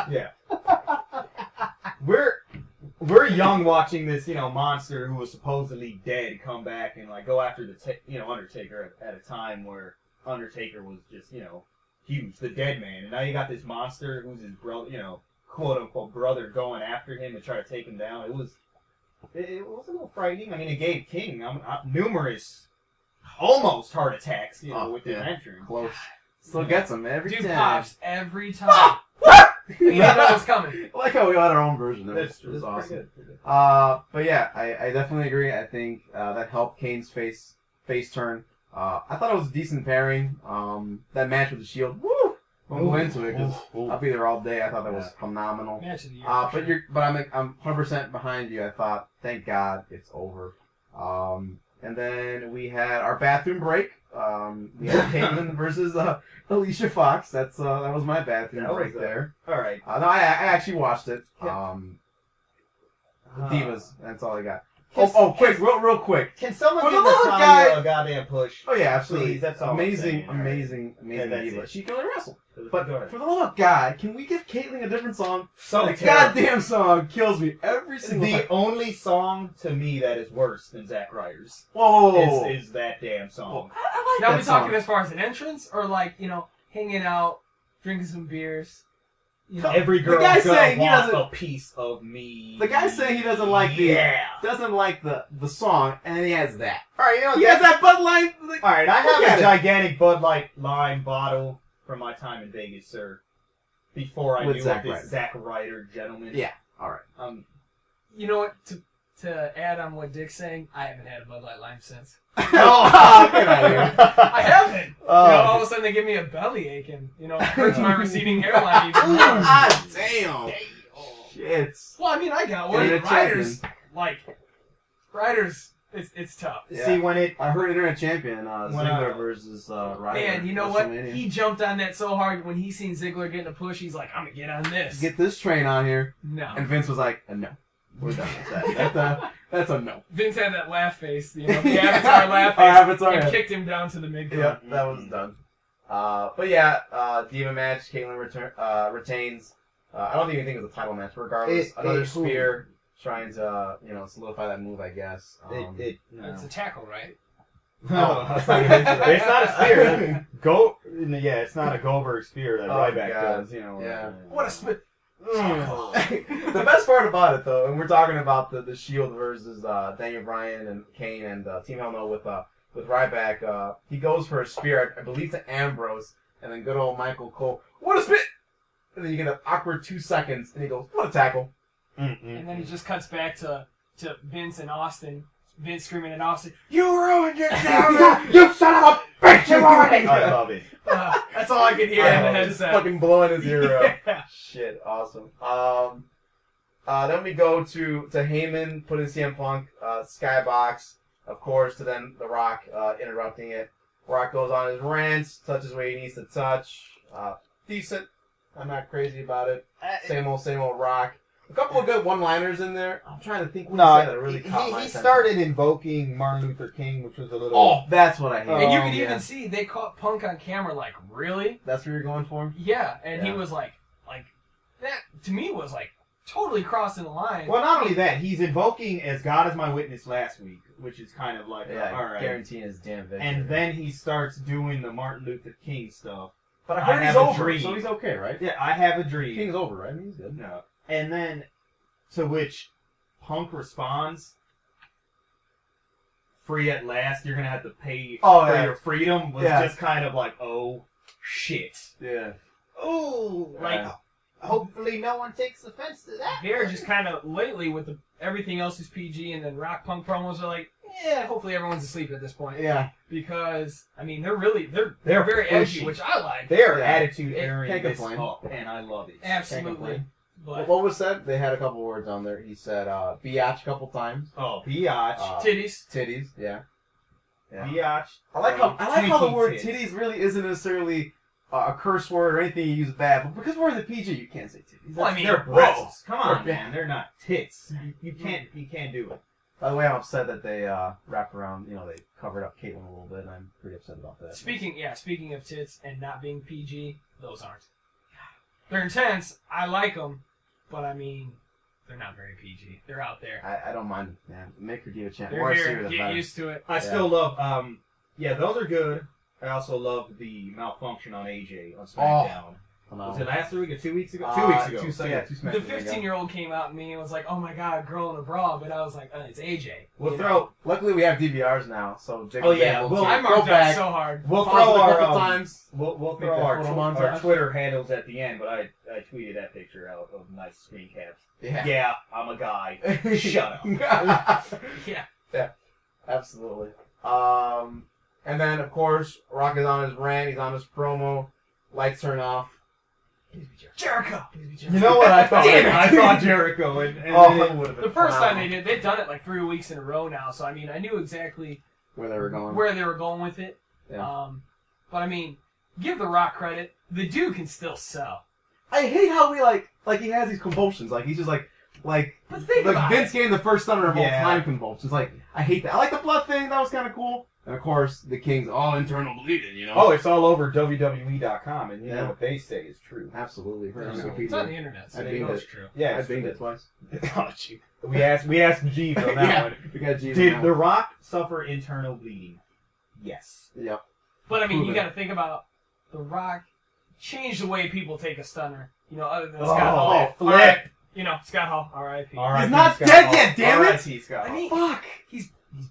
this. Yeah. We're young watching this, monster who was supposedly dead come back and like go after the Undertaker at a time where Undertaker was just huge, the dead man, and now you got this monster who's his brother, quote unquote brother, going after him to try to take him down. It was a little frightening. I mean, it gave King numerous, almost heart attacks, with his entrance. Close. Still gets him every Dude time. pops every time. You didn't know it was coming. I like how we had our own version of it. That's It was pretty awesome. good. But yeah, I definitely agree. I think that helped Kane's face turn. I thought it was a decent pairing. That match with the Shield, woo! We'll go into it because I'll be there all day. I thought that was phenomenal. Match of the year. But I'm 100% behind you. I thought, thank God it's over. And then we had our bathroom break. We had Caitlyn versus Alicia Fox. That was my bathroom break there. All right. No, I actually watched it. Divas. That's all I got. Quick, real quick. Can someone For give the little Natalya guy- a goddamn push? Oh yeah, absolutely. Please, that's all I'm amazing, saying, amazing, amazing that's diva. it. She can really wrestle. Go But ahead. for the little guy, can we give Caitlyn a different song? So the terrible. goddamn song kills me every single time. The only song to me that is worse than Zack Ryder's Whoa! is that damn song. I like Now that we talking song. as far as an entrance, or like hanging out, drinking some beers. Every The girl guy's gonna saying he want doesn't- a piece of me. The guy's saying he doesn't like the song, and then he has that. All right, you know He has that Bud Light. Like, All right, I look have at a it. gigantic Bud Light lime bottle from my time in Vegas, sir. Before I With knew Zack of this Ryder. Zack Ryder gentleman. Yeah. All right. You know what? To add on what Dick's saying, I haven't had a Bud Light Lime since. Get out of here. I haven't. Oh. All of a sudden they give me a bellyache, and it hurts my receding hairline even more. God damn. Shit. Well, I mean, I got You're one. the Riders, it's tough. Yeah. See, when it... I heard Internet Champion Ziggler I- versus Ryder. Man, you know what? WrestleMania. He jumped on that so hard when he seen Ziggler getting a push. He's like, I'm gonna get on this. Get this train on here, No. and Vince was like, "No, we're done with that. That's a no." Vince had that laugh face, the Avatar laugh face, Avatar, and yeah. kicked him down to the mid card. Yep, that was done. But yeah, Diva match. Caitlyn retains. I don't even think it was a title match. Regardless, another spear trying to solidify that move. I guess. It's a tackle, right? No, Oh. it's not a spear. It's not a Goldberg spear that Ryback God. does. Yeah. What a spit. The best part about it, though, and we're talking about the Shield versus Daniel Bryan and Kane and Team Hell No with Ryback. He goes for a spear, I believe, to Ambrose, and then good old Michael Cole, what a spit! And then you get an awkward 2 seconds, and he goes, what a tackle! And then he just cuts back to Vince and Austin. Vince screaming at Austin, "You ruined it, damn it! You son of a bitch! You ruined it! I love it. That's all I could hear in the Just headset. fucking blowing his ear out. Yeah. Shit, awesome. Then we go to Heyman putting CM Punk skybox, of course, to then The Rock interrupting it. Rock goes on his rants, touches where he needs to touch. Decent. I'm not crazy about it. Same old Rock. A couple of good one-liners in there. I'm trying to think what he said that really caught my he attention. started invoking Martin Luther King, which was a little... Oh, that's what I hate. And you could Yeah. even see they caught Punk on camera like, really? That's what you're going for? Yeah, and he Yeah. was like that to me was like totally crossing the line. Well, not only that, he's invoking as God is my witness last week, which is kind of like, Yeah, all right. guaranteeing his damn victory. And then he starts doing the Martin Luther King stuff. But I I heard he's have a over, dream. so he's okay, right? Yeah, I have a dream. King's over, right? I mean, he's good. No. And then, to which Punk responds, "Free at last, you're gonna have to pay Oh, for yeah. your freedom," was Yeah. just kind of like, oh, shit. Yeah. Oh, like, Yeah. hopefully no one takes offense to that. They're just kind of lately with everything else is PG, and then Rock Punk promos are like, yeah, hopefully everyone's asleep at this point. Yeah. Because I mean they're very pushy. edgy, which I like. They're Yeah. attitude Can't airing this complain. up, and I love it. Absolutely. complain. But What was said? They had a couple words on there. He said biatch a couple times. Oh, biatch. titties. Titties, yeah. Biatch. I like how the Twinkie word tits. titties really isn't necessarily a curse word or anything you use bad, but because we're in the PG, you can't say titties. Well, I mean, They're whoa. breasts. Come on, Yeah. man. They're not tits. You can't do it. By the way, I'm upset that they wrapped around, they covered up Caitlyn a little bit, and I'm pretty upset about that. Speaking of tits and not being PG, those aren't. They're intense. I like them, but I mean, they're not very PG. They're out there. I don't mind, man. Make her give a chance. They're More here. serious, Get better. used to it. I still love. Those are good. I also love the malfunction on AJ on SmackDown. Was it last week or 2 weeks ago? 2 weeks ago. Two SmackDown The ago. 15-year-old came out to me and was like, "Oh my God, girl in a bra," but I was like, "It's AJ." We'll You throw. know? Luckily, we have DVRs now, so Dick Oh, is yeah, able well, to I go marked that back, so hard. We'll pause throw it a our couple times. We'll Make throw that our, photo our montage. Twitter handles at the end, but I tweeted that picture out of nice screen caps. Yeah. Yeah, I'm a guy. Shut up. Yeah. Absolutely. And then, of course, Rock is on his rant. He's on his promo. Lights turn off. Jericho. You know what I thought? Damn it. I thought Jericho. And That would've been The first time phenomenal. they've done it like 3 weeks in a row now. So I mean, I knew exactly Where they were going. where they were going with it. Yeah. But I mean, give The Rock credit. The dude can still sell. I hate how we like he has these convulsions. Like he's just like Like think about Vince it. getting the first stunner of all Yeah. time convulsions. Like, I hate that. I like the blood thing. That was kind of cool. And of course, the King's all internal bleeding, you know? Oh, it's all over WWE.com, and you know what they say is true. Absolutely. Heard on It's Wikipedia. on the internet, so I they think know that- it's true. Yeah, I it's banged true. it twice. Oh, gee. We asked Jeeves on that Yeah, one. we got G. Did The Rock suffer internal bleeding? Yes. Yep. But I mean, you Proven. got to think about The Rock changed the way people take a stunner. You know, other than Oh, Scott Hall. flip. R.I.P. You know, Scott Hall, R.I.P. He's not dead yet, damn it! R.I.P. Scott I Hall. mean, Fuck! he's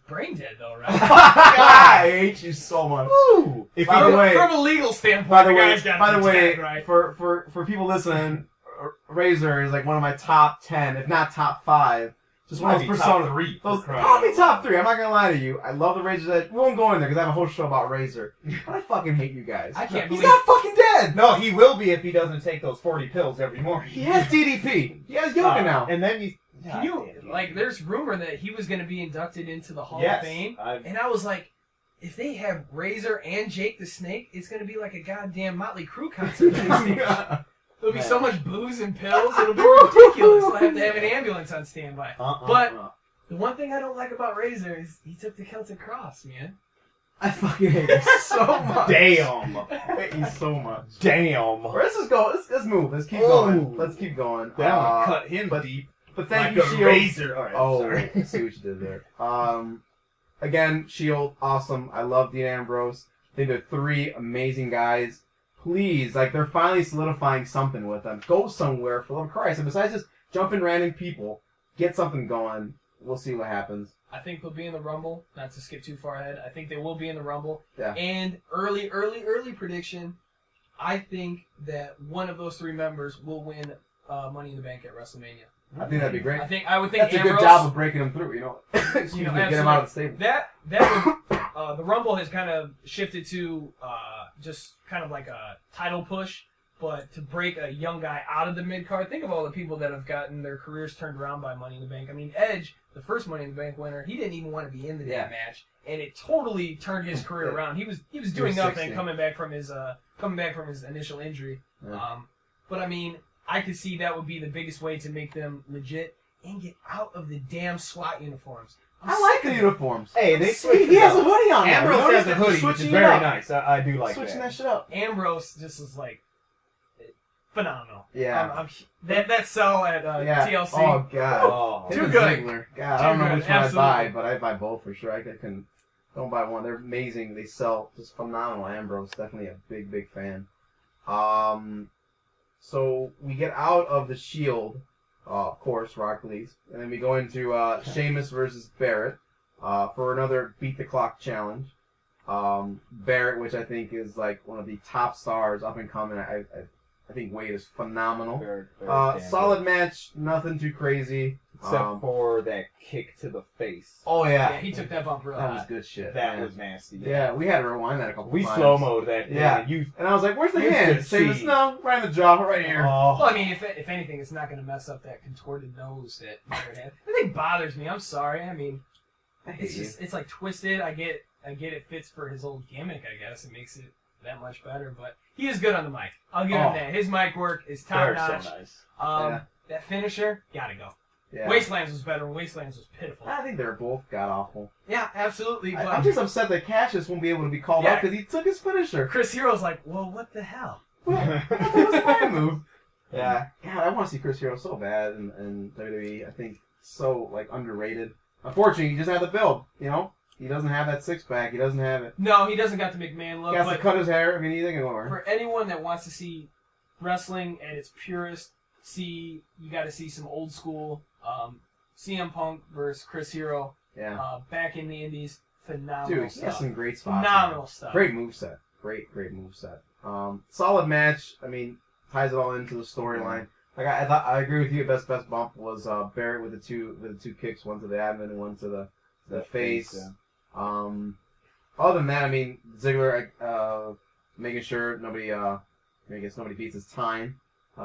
brain dead though, right? I hate you so much. Woo! If By you the don't- way- from a legal standpoint, By the way, guy's got to be dead, right? for people listening, Razor is like one of my top 10, if not top 5. Just one of those top personas. 3. Those probably top 3. I'm not gonna lie to you. I love the Razor. That we won't go in there because I have a whole show about Razor. But I fucking hate you guys. I can't He's believe not fucking dead. No, he will be if he doesn't take those 40 pills every morning. He has DDP. He has yoga now. And then you... Can you like? There's rumor that he was going to be inducted into the Hall Yes. of Fame, I've- and I was like, if they have Razor and Jake the Snake, it's going to be like a goddamn Motley Crue concert. There'll be so much booze and pills, it'll be ridiculous. I'll have to have an ambulance on standby. But the one thing I don't like about Razor is he took the Celtic Cross, man. I fucking hate you so much. Damn. I hate you so much. Damn. Let's just go. Let's move. Let's keep Ooh. going. Let's keep going. That one cut him but- deep. But thank like you, a Shield. razor. All right, Oh, sorry. I see what you did there. Again, Shield, awesome. I love Dean Ambrose. I think they're 3 amazing guys. Please, like, they're finally solidifying something with them. Go somewhere, for the love of Christ. And besides just jumping random people, get something going. We'll see what happens. I think they'll be in the Rumble. Not to skip too far ahead. I think they will be in the Rumble. Yeah. And early prediction, I think that one of those 3 members will win Money in the Bank at WrestleMania. I think that'd be great. I would think That's a Ambrose, good job of breaking them through, you know? Excuse me, get them out of the stable. That would, the Rumble has kind of shifted to just kind of like a title push, but to break a young guy out of the mid-card, think of all the people that have gotten their careers turned around by Money in the Bank. I mean, Edge, the first Money in the Bank winner, he didn't even want to be in the damn match, and it totally turned his career around. He was doing nothing, 60. coming back from his initial injury. Yeah. But I mean, I could see that would be the biggest way to make them legit and get out of the damn SWAT uniforms. I like the uniforms. Hey, they switched He it has a up. hoodie on. now. Ambrose You has a notice hoodie, that? which is Switching very it up. nice. I do like Switching that. that shit up. Ambrose just is like phenomenal. Yeah. That sell at Yeah. TLC. Oh, God. Oh. Him Too and good. Ziggler. God, Too I don't know good, which one I buy, absolutely. but I buy both for sure. I can don't buy one. They're amazing. They sell just phenomenal. Ambrose, definitely a big, big fan. So we get out of the Shield, of course, Rock leaves, and then we go into Sheamus versus Barrett for another beat the clock challenge. Barrett, which I think is like one of the top stars up and coming. I think Wade is phenomenal. Very Solid match, nothing too crazy. Except for that kick to the face. Oh yeah, Yeah, he took that bump real that was high. good shit. That man. was nasty. Yeah, we had to rewind that a couple We times. slow-moed that thing. Yeah. And you... And I was like, "Where's the You hand?" could Sheamus, see. no, right in the jaw, right here. Oh. Well, I mean, if anything, it's not going to mess up that contorted nose that Barrett had. The thing bothers me. I'm sorry. I mean, I hate it's you. just it's like twisted. I get it fits for his old gimmick. I guess it makes it that much better. But he is good on the mic. I'll give him that. His mic work is top They're notch. so nice. Yeah. That finisher, gotta go. Yeah. Wastelands was better. Wastelands was pitiful. I think they're both god awful. Yeah, absolutely. But I'm just upset that Cassius won't be able to be called Yeah. out because he took his finisher. Chris Hero's like, well, what the hell? That was a bad move. Yeah. God, I want to see Chris Hero so bad in WWE. I think so like underrated. Unfortunately, he doesn't have the build. You know, he doesn't have that 6-pack. He doesn't have it. No, he doesn't got the McMahon look. He has to But cut his hair if he needs anything over. for anyone that wants to see wrestling at its purest, you got to see some old school CM Punk versus Chris Hero back in the Indies. Phenomenal Dude, he stuff. has some great spots. Phenomenal man. stuff. Great moveset. Great moveset. Solid match. I mean, ties it all into the storyline. Like I agree with you. Best bump was Barrett with the two kicks, one to the abdomen and one to the face. Yeah. Other than that, I mean, Ziggler making sure nobody beats his time,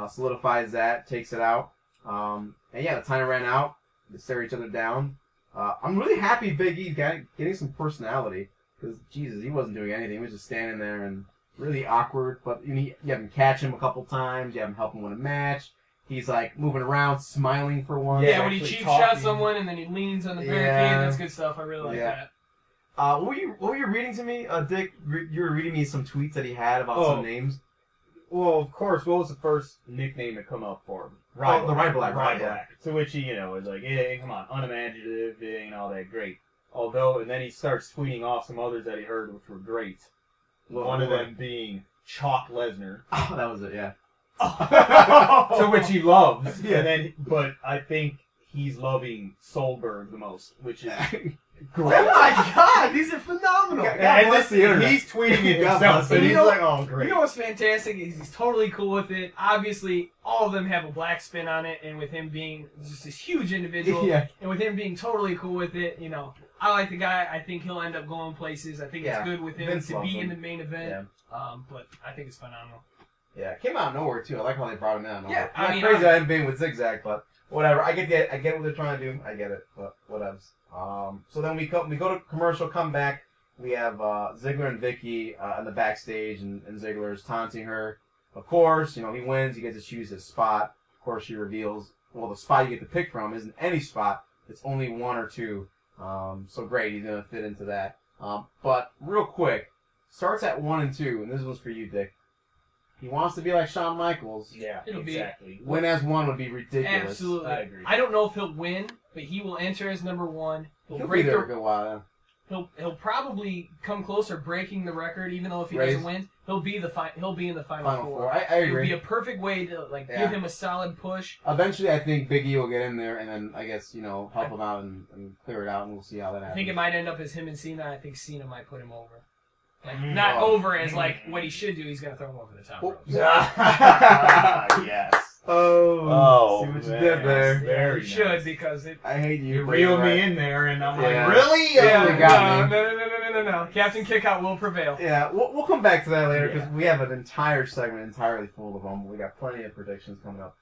solidifies that, takes it out. And yeah, the time ran out. They stare each other down. I'm really happy Big E's getting some personality because Jesus, he wasn't doing anything. He was just standing there and really awkward. But you have him catch him a couple times. You have him help him win a match. He's like moving around, smiling for once. Yeah, when he actually cheap talking. shots someone and then he leans on the barricade, that's good stuff. I really like that. What were you reading to me, Dick? You were reading me some tweets that he had about some names. Well, of course. What was the first nickname to come up for him? The Ryblack. Ryblack. To which he, is like, hey, come on, unimaginative, ain't all that great. Although, and then he starts tweeting off some others that he heard, which were great. One of them being Chalk Lesnar. Oh, that was it. Yeah. To which he loves. Yeah. And then, but I think he's loving Solberg the most, which is great. Oh my God, these are phenomenal. And he's tweeting it himself, and he's like, oh, great. You know what's fantastic is he's totally cool with it. Obviously, all of them have a black spin on it, and with him being just this huge individual, and with him being totally cool with it, I like the guy. I think he'll end up going places. I think it's good with him to be in the main event. Yeah. But I think it's phenomenal. Yeah, it came out of nowhere too. I like how they brought him out of nowhere. Yeah, I'm crazy I haven't been with Zigzag, but whatever. I get what they're trying to do. I get it, but whatever. So then we go to commercial, come back. We have Ziggler and Vicky in the backstage, and Ziggler is taunting her. Of course, he wins. He gets to choose his spot. Of course, she reveals, well, the spot you get to pick from isn't any spot. It's only one or two. So great, he's going to fit into that. But real quick, starts at 1 and 2, and this one's for you, Dick. He wants to be like Shawn Michaels. Yeah, exactly. Win as 1 would be ridiculous. Absolutely. I agree. I don't know if he'll win, but he will enter as number 1. He'll be there a good while. He'll probably come closer breaking the record, even though if he doesn't win, he'll be in the final four. I agree. It would be a perfect way to give him a solid push. Eventually, I think Big E will get in there, and then I guess help him out and clear it out, and we'll see how that happens. I think it might end up as him and Cena. I think Cena might put him over. Not over as what he should do. He's gonna throw him over the top rope. Yes. Oh, see what you did there. Very you should because I hate you. You reeled me in there, and I'm like, really? Yeah, you got me. No. Captain Kickout will prevail. Yeah, we'll come back to that later because we have an entire segment entirely full of them. We got plenty of predictions coming up.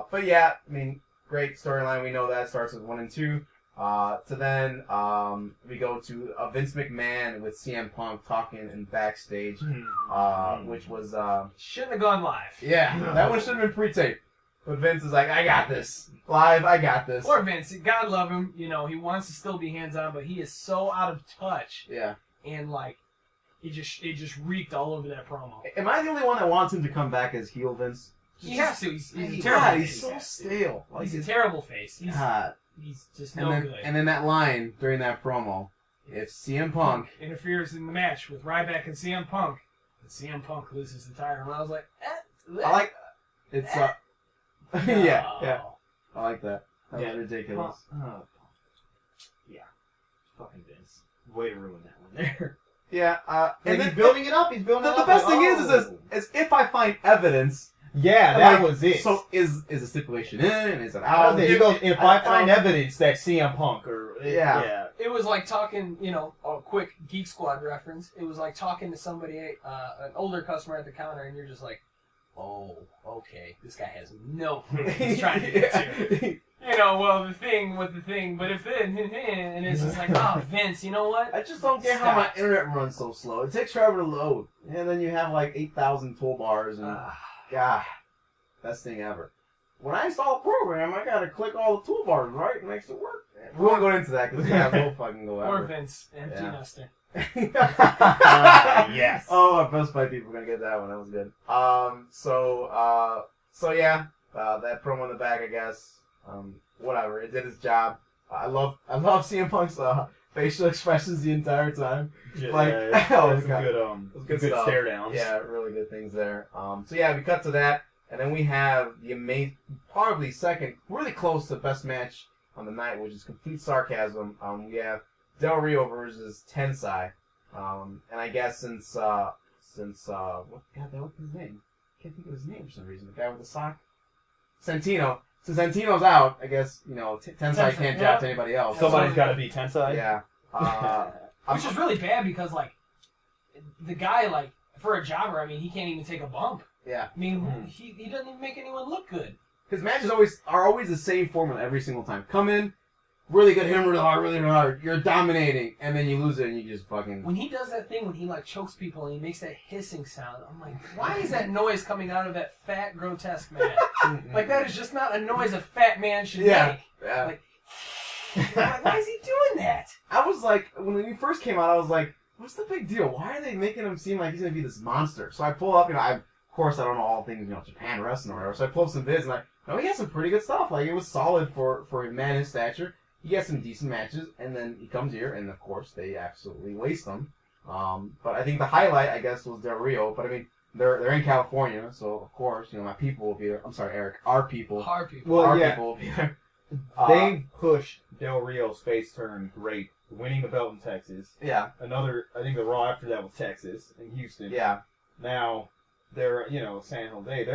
But yeah, I mean, great storyline. We know that starts with 1 and 2. To then we go to Vince McMahon with CM Punk talking in backstage, which was shouldn't have gone live. Yeah, that one should have been pre-taped. But Vince is like, I got this. Live, I got this. Poor Vince. God love him. He wants to still be hands-on, but he is so out of touch. Yeah. And it just reeked all over that promo. Am I the only one that wants him to come back as heel Vince? He has to. He's a terrible face. He's so stale. He's a terrible face. He's just no good. And then that line during that promo, if CM Punk interferes in the match with Ryback and CM Punk, and CM Punk loses the title, and I was like, I like it's yeah. I like that. That was ridiculous. Yeah. Fucking Vince. Way to ruin that one there. Yeah, and he's building it up. He's building it up. The best thing is if I find evidence. Yeah, that was it. So is the stipulation in? Is it out? He goes, if I find evidence that CM Punk or it was like talking, a quick Geek Squad reference. It was like talking to somebody, an older customer at the counter, and you're just like, oh, okay, this guy has no clue what he's trying to get to. The thing with the thing, but if it, and it's just like, oh, Vince, you know what? I just don't get how my internet runs so slow. It takes forever to load, and then you have 8,000 toolbars and. God, best thing ever. When I install a program, I gotta click all the toolbars, right? It makes it work. We won't go into that because we'll fucking go out. Or Vince, empty nester. Yes. Oh, our Best Buy people are gonna get that one. That was good. So yeah, that promo in the back, I guess. Whatever. It did its job. I love CM Punk's facial expressions the entire time. Good stare downs. Yeah, really good things there. So yeah, we cut to that, and then we have the amazing, probably second, really close to best match on the night, which is Complete Sarcasm. We have Del Rio versus Tensai, and I guess since what's his name? Can't think of his name for some reason. The guy with the sock, Santino. Since Santino's out, I guess Tensai can't jab to anybody else. Somebody's got to be Tensai. Yeah. Which is really bad because the guy for a jobber, I mean, he can't even take a bump. Yeah. I mean, he doesn't even make anyone look good. His matches are always the same formula every single time. Come in, really good, hit him really hard. You're dominating, and then you lose it, and you just fucking. When he does that thing, when he like chokes people and he makes that hissing sound, I'm like, why is that noise coming out of that fat, grotesque man? Like that is just not a noise a fat man should make. Yeah. Like, why is he doing that? I was like, when he first came out, I was like, what's the big deal? Why are they making him seem like he's gonna be this monster? So I pull up, of course I don't know all things, Japan wrestling or whatever. So I pull up some vids, and he has some pretty good stuff. Like it was solid for a man his stature. He has some decent matches, and then he comes here, and of course they absolutely waste him. But I think the highlight, I guess, was Del Rio. But I mean, they're in California, so of course, my people will be there. I'm sorry, Eric, our people. Our people. Well, our yeah. people will be there. They pushed Del Rio's face turn great, winning the belt in Texas. Yeah. I think the Raw after that was Texas and Houston. Yeah. Now they're San Jose.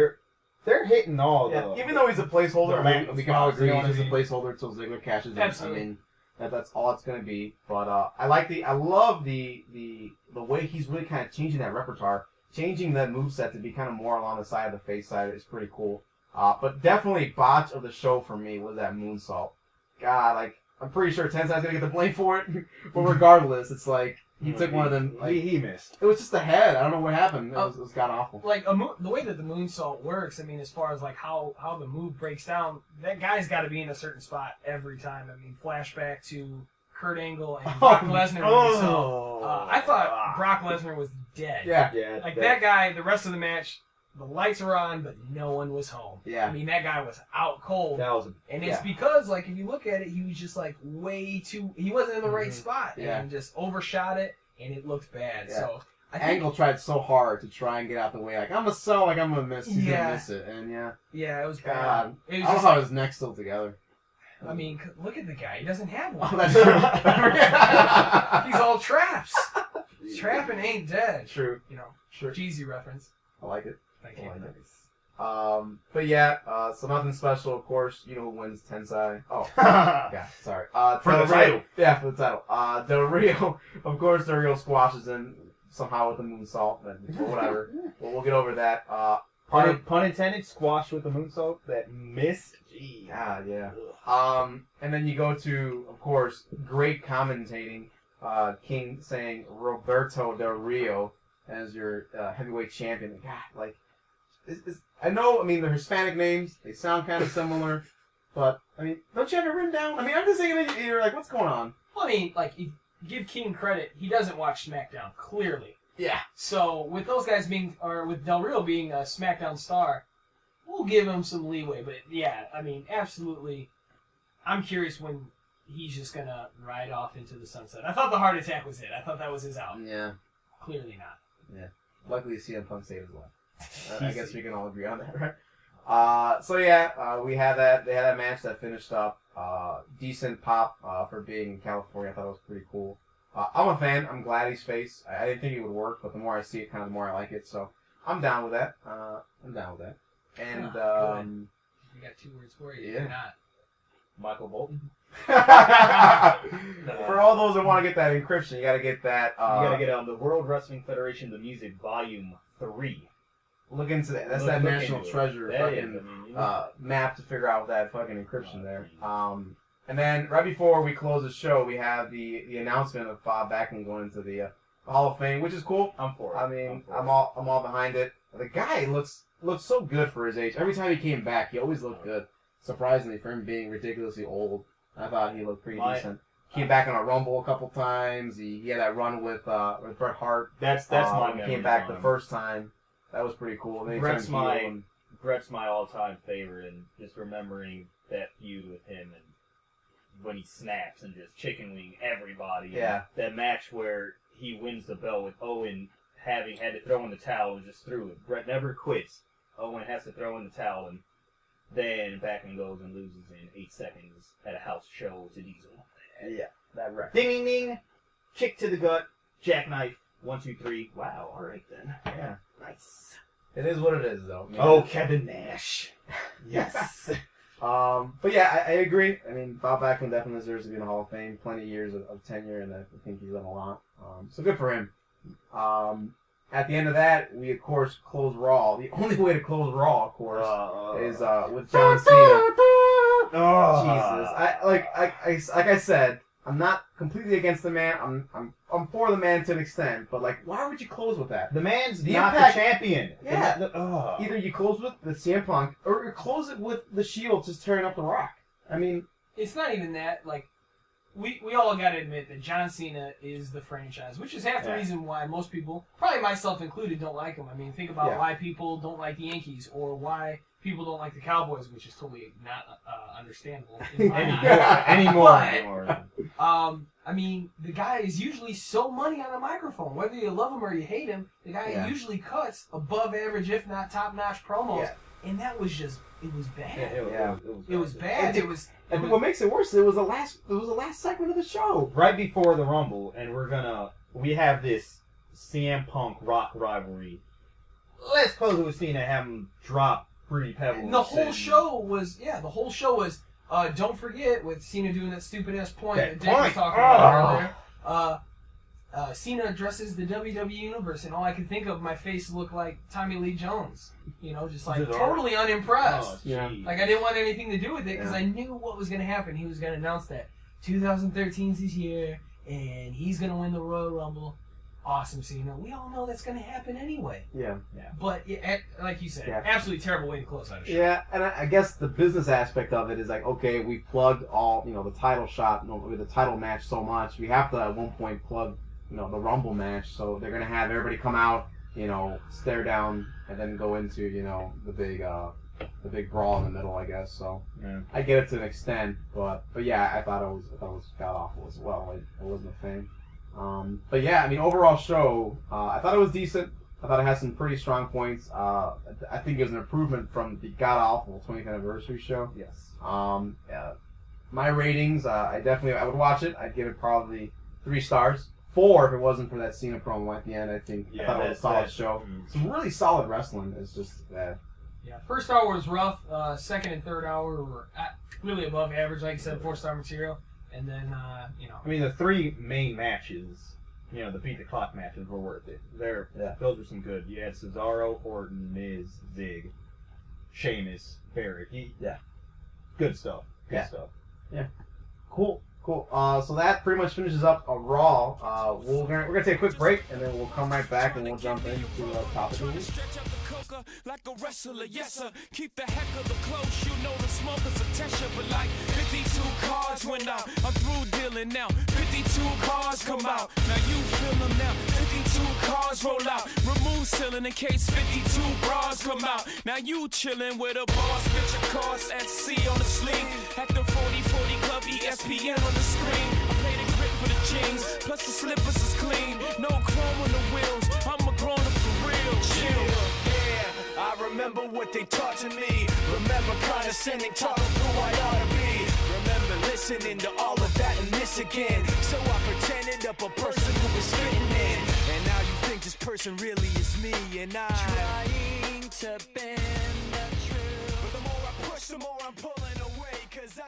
They're hitting all the. Even though he's a placeholder, we can all agree you know he's just what I a mean? placeholder until Ziggler cashes in. Absolutely. I mean, that's all it's going to be. But I love the way he's really kind of changing that repertoire, changing that moveset to be kind of more along the side of the face side is pretty cool. But definitely botch of the show for me was that moonsault. God, like I'm pretty sure Tensai's gonna get the blame for it, but regardless, it's like he took one of them. Like, he missed. It was just the head. I don't know what happened. It was god awful. Like the way that the moonsault works, I mean, as far as like how the move breaks down, that guy's got to be in a certain spot every time. I mean, flashback to Kurt Angle and Brock Lesnar. I thought Brock Lesnar was dead. Yeah. Like that guy, the rest of the match, the lights were on, but no one was home. Yeah. I mean, that guy was out cold. And it's because, like, if you look at it, he was just, like, he wasn't in the right spot. And just overshot it, and it looked bad. Yeah. So, I think Angle tried so hard to try and get out the way. Like, I'm going to sell, like, I'm going to miss. He's going to miss it. And, yeah, it was bad. God. It was I don't just know how like, his neck's still together. I mean, look at the guy. He doesn't have one. Oh, that's true. He's all traps. Trapping ain't dead. True. Sure. Jeezy reference. I like it. Thank you. But yeah, so nothing special, of course. You know who wins Tensai? Oh, yeah, sorry. For Del the Rio. title. Yeah, for the title. Del Rio, of course, Del Rio squashes him somehow with the moonsault, but whatever. We'll get over that. Pun intended, squash with the moonsault that missed. Gee. God, yeah. And then you go to, of course, great commentating. King saying Roberto Del Rio as your heavyweight champion. God, like, I know, I mean, they're Hispanic names. They sound kind of similar. But, I mean, don't you have it written down? I mean, I'm just thinking that you're like, what's going on? Well, I mean, like, give King credit. He doesn't watch SmackDown, clearly. Yeah. So, with those guys with Del Rio being a SmackDown star, we'll give him some leeway. But, yeah, I mean, absolutely. I'm curious when he's just going to ride off into the sunset. I thought the heart attack was it. I thought that was his out. Yeah. Clearly not. Yeah. Luckily, CM Punk saved his life. I guess we can all agree on that, right? So yeah, we had that. They had that match that finished up. Decent pop for being in California. I thought it was pretty cool. I'm a fan. I'm glad he's face. I didn't think it would work, but the more I see it, kind of the more I like it. So I'm down with that. And You got 2 words for you. Yeah. You're not. Michael Bolton. for all those that want to get that encryption, you got to get that. You gotta get on the World Wrestling Federation The Music Volume 3. Look into that. That's Look that national into it. treasure That fucking is, I mean, map to figure out that fucking encryption there. And then right before we close the show, we have the announcement of Bob Backlund going into the Hall of Fame, which is cool. I'm for it. I mean, I'm all behind it. The guy looks so good for his age. Every time he came back, he always looked good. Surprisingly, for him being ridiculously old, I thought he looked pretty decent. Came back on a Rumble a couple times. He had that run with Bret Hart. That's my He memory came back on the him. first time. That was pretty cool. Then he Bret's turned heel and- Bret's my all-time favorite, and just remembering that feud with him and when he snaps and just chicken wing everybody. Yeah. And that match where he wins the belt with Owen having had to throw in the towel and just threw it. Bret never quits. Owen has to throw in the towel, and then Backlund goes and loses in 8 seconds at a house show to Diesel. Yeah, that record. Ding, ding, ding. Kick to the gut. Jackknife. 1, 2, 3. Wow. All right then. Yeah. Nice. It is what it is, though. Oh, Kevin Nash. Yes. But yeah, I agree. I mean, Bob Backlund definitely deserves to be in the Hall of Fame. Plenty of years of tenure, and I think he's done a lot. So good for him. At the end of that, we of course close Raw. The only way to close Raw, of course, is with John Cena. Jesus. Like I said, I'm not completely against the man. I'm for the man to an extent, but like, why would you close with that? The man's The not Impact- the champion. Yeah. Either you close with the CM Punk, or you close it with the Shield just tearing up the Rock. I mean, it's not even that. Like, we all got to admit that John Cena is the franchise, which is half the reason why most people, probably myself included, don't like him. I mean, think about why people don't like the Yankees, or why people don't like the Cowboys, which is totally not understandable in my eyes. Anymore. I mean, the guy is usually so money on a microphone. Whether you love him or you hate him, the guy usually cuts above average, if not top-notch promos. Yeah. And that was just, it was bad. It was bad. And what makes it worse, it was the last segment of the show. Right before the Rumble, and we have this CM Punk Rock rivalry. Let's close it with Cena, have him drop Pretty Pebbles. The whole show was, don't forget, with Cena doing that stupid-ass point that Dick was talking about earlier. Cena addresses the WWE Universe, and all I could think of, my face looked like Tommy Lee Jones. Just like totally unimpressed. Like I didn't want anything to do with it because I knew what was going to happen. He was going to announce that 2013's his year, and he's going to win the Royal Rumble. Awesome, Cena. We all know that's going to happen anyway. Yeah. But like you said, absolutely terrible way to close out a show. Yeah, and I guess the business aspect of it is like, okay, we plugged all the title shot, the title match so much. We have to at one point plug the Rumble match, so they're gonna have everybody come out, stare down, and then go into the big brawl in the middle, I guess. So I get it to an extent, but yeah, I thought it was god awful as well. I wasn't a fan. But yeah, I mean, overall show, I thought it was decent. I thought it had some pretty strong points. I think it was an improvement from the god awful 20th anniversary show. Yes. My ratings, I would watch it. I'd give it probably 3 stars. 4 if it wasn't for that Cena promo at the end. I thought it was a solid show. Some really solid wrestling. It's just that. Yeah, first hour was rough. Second and third hour were really above average, like you said, 4-star material. And then, I mean, the 3 main matches, the beat the clock matches were worth it. Those were some good. You had Cesaro, Orton, Miz, Zig, Sheamus, Barrett. Good stuff. Good stuff. Yeah. Cool. So that pretty much finishes up a Raw. We're gonna take a quick break, and then we'll come right back and we'll jump into the topic of the week. Like a wrestler, yes sir. Keep the heck of the close, the smoke is a tester, but like 52 cars went out. I'm through dealing now. 52 cars come out. Now you feel them now. 52 cars roll out. Remove ceiling in case 52 bras come out. Now you chilling with a boss. Get your cars at sea on the sling. At the 40/40 Club ESPN on the screen. I play the grip for the jeans. Plus the slippers is clean. No chrome on the wheels. I'm a grown up for real. Chill. I remember what they taught to me. Remember condescending, taught them who I ought to be. Remember listening to all of that and this again. So I pretended up a person who was fitting in. And now you think this person really is me. And I'm trying to bend the truth. But the more I push, the more I'm pulling away. Cause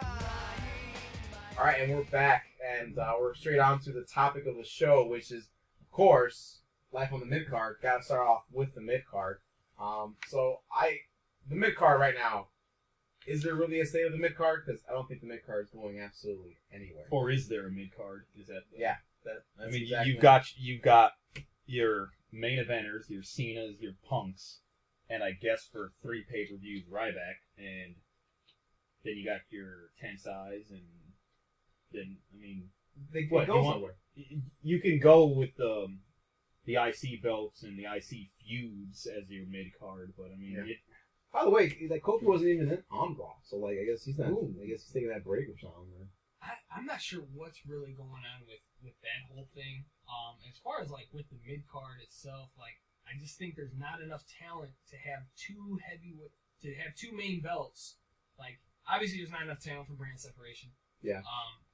Alright, and we're back. And we're straight on to the topic of the show, which is, of course, life on the mid-card. Gotta start off with the mid-card. The mid-card right now, is there really a state of the mid-card? Because I don't think the mid-card is going absolutely anywhere. Or is there a mid-card? Is that? That's exactly you've got your main eventers, your Cenas, your Punks, and I guess for 3 pay-per-views, Ryback, and then you got your Tensais, and then, they can go somewhere. You can go with the IC belts and the IC feuds as your mid-card, but by the way, Kofi wasn't even on Raw, so I guess he's not. I guess he's taking that break or something. I'm not sure what's really going on with that whole thing. As far as with the mid card itself, I just think there's not enough talent to have 2 main belts. Obviously there's not enough talent for brand separation. Yeah.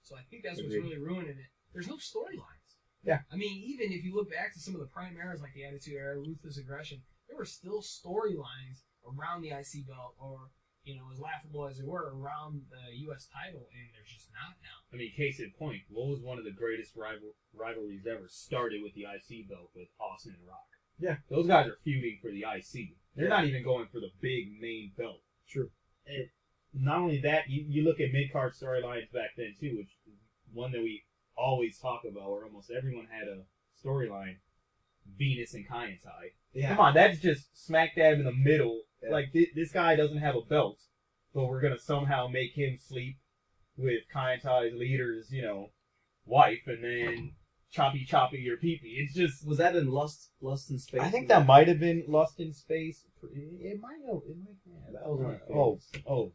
So I think that's what's really ruining it. There's no storylines. Yeah. Even if you look back to some of the prime eras like the Attitude Era, Ruthless Aggression, there were still storylines around the IC belt, or as laughable as they were, around the U.S. title, and there's just not now. Case in point, what was one of the greatest rivalries ever started with the IC belt with Austin and Rock? Yeah. Those guys are feuding for the IC. They're not even going for the big main belt. True. not only that, you look at mid-card storylines back then too, which is one that we always talk about, where almost everyone had a storyline. Venus and Kaientai. Yeah. Come on, that's just smack dab in the middle. Yeah. Like, this guy doesn't have a belt, but we're going to somehow make him sleep with Kaientai's leader's, wife, and then choppy your pee-pee. It's just... Was that in Lust in Space? I think that might have been Lust in Space. It might have. That was my Val.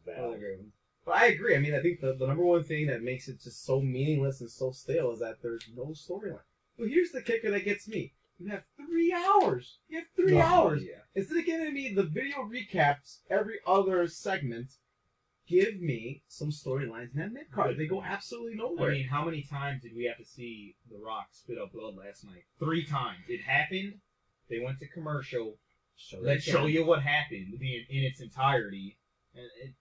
But I agree. I mean, I think the number one thing that makes it just so meaningless and so stale is that there's no storyline. Well, here's the kicker that gets me. You have 3 hours. You have 3 hours. Yeah. Instead of giving me the video recaps every other segment, give me some storylines in that mid-card. They go absolutely nowhere. I mean, how many times did we have to see The Rock spit up blood last night? 3 times. It happened. They went to commercial. Let's show you what happened in its entirety. And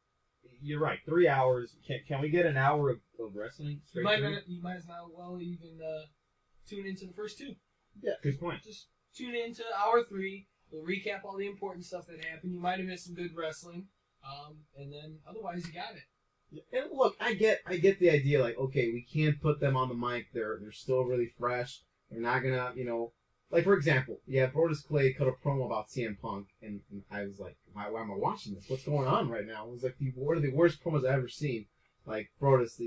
you're right. 3 hours. Can we get an hour of wrestling? You might as well even tune into the first 2. Yeah, good point. Just tune into hour 3. We'll recap all the important stuff that happened. You might have missed some good wrestling, and then otherwise you got it. And look, I get the idea. Like, okay, we can't put them on the mic. They're still really fresh. They're not gonna, like for example, Brodus Clay cut a promo about CM Punk, and I was like, why am I watching this? What's going on right now? It was like one of the worst promos I've ever seen. Like Brodus,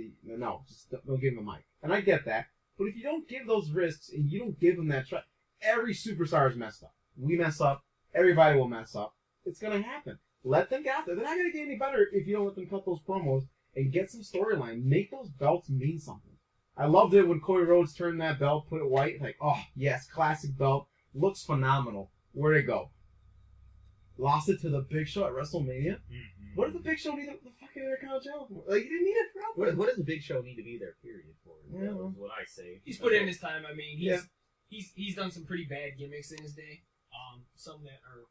just don't give him a mic. And I get that. But if you don't give those risks and you don't give them that try, every superstar is messed up. We mess up. Everybody will mess up. It's going to happen. Let them get out there. They're not going to get any better if you don't let them cut those promos and get some storyline. Make those belts mean something. I loved it when Cody Rhodes turned that belt, put it white. Like, oh, yes, classic belt. Looks phenomenal. Where'd it go? Lost it to the Big Show at WrestleMania? Mm-hmm. What did the Big Show need the fucking Intercontinental for? Like, you didn't need it for nothing. What does the Big Show need to be there, period, for? Yeah. Is what I say. He's put in his time. I mean, he's done some pretty bad gimmicks in his day. Some that are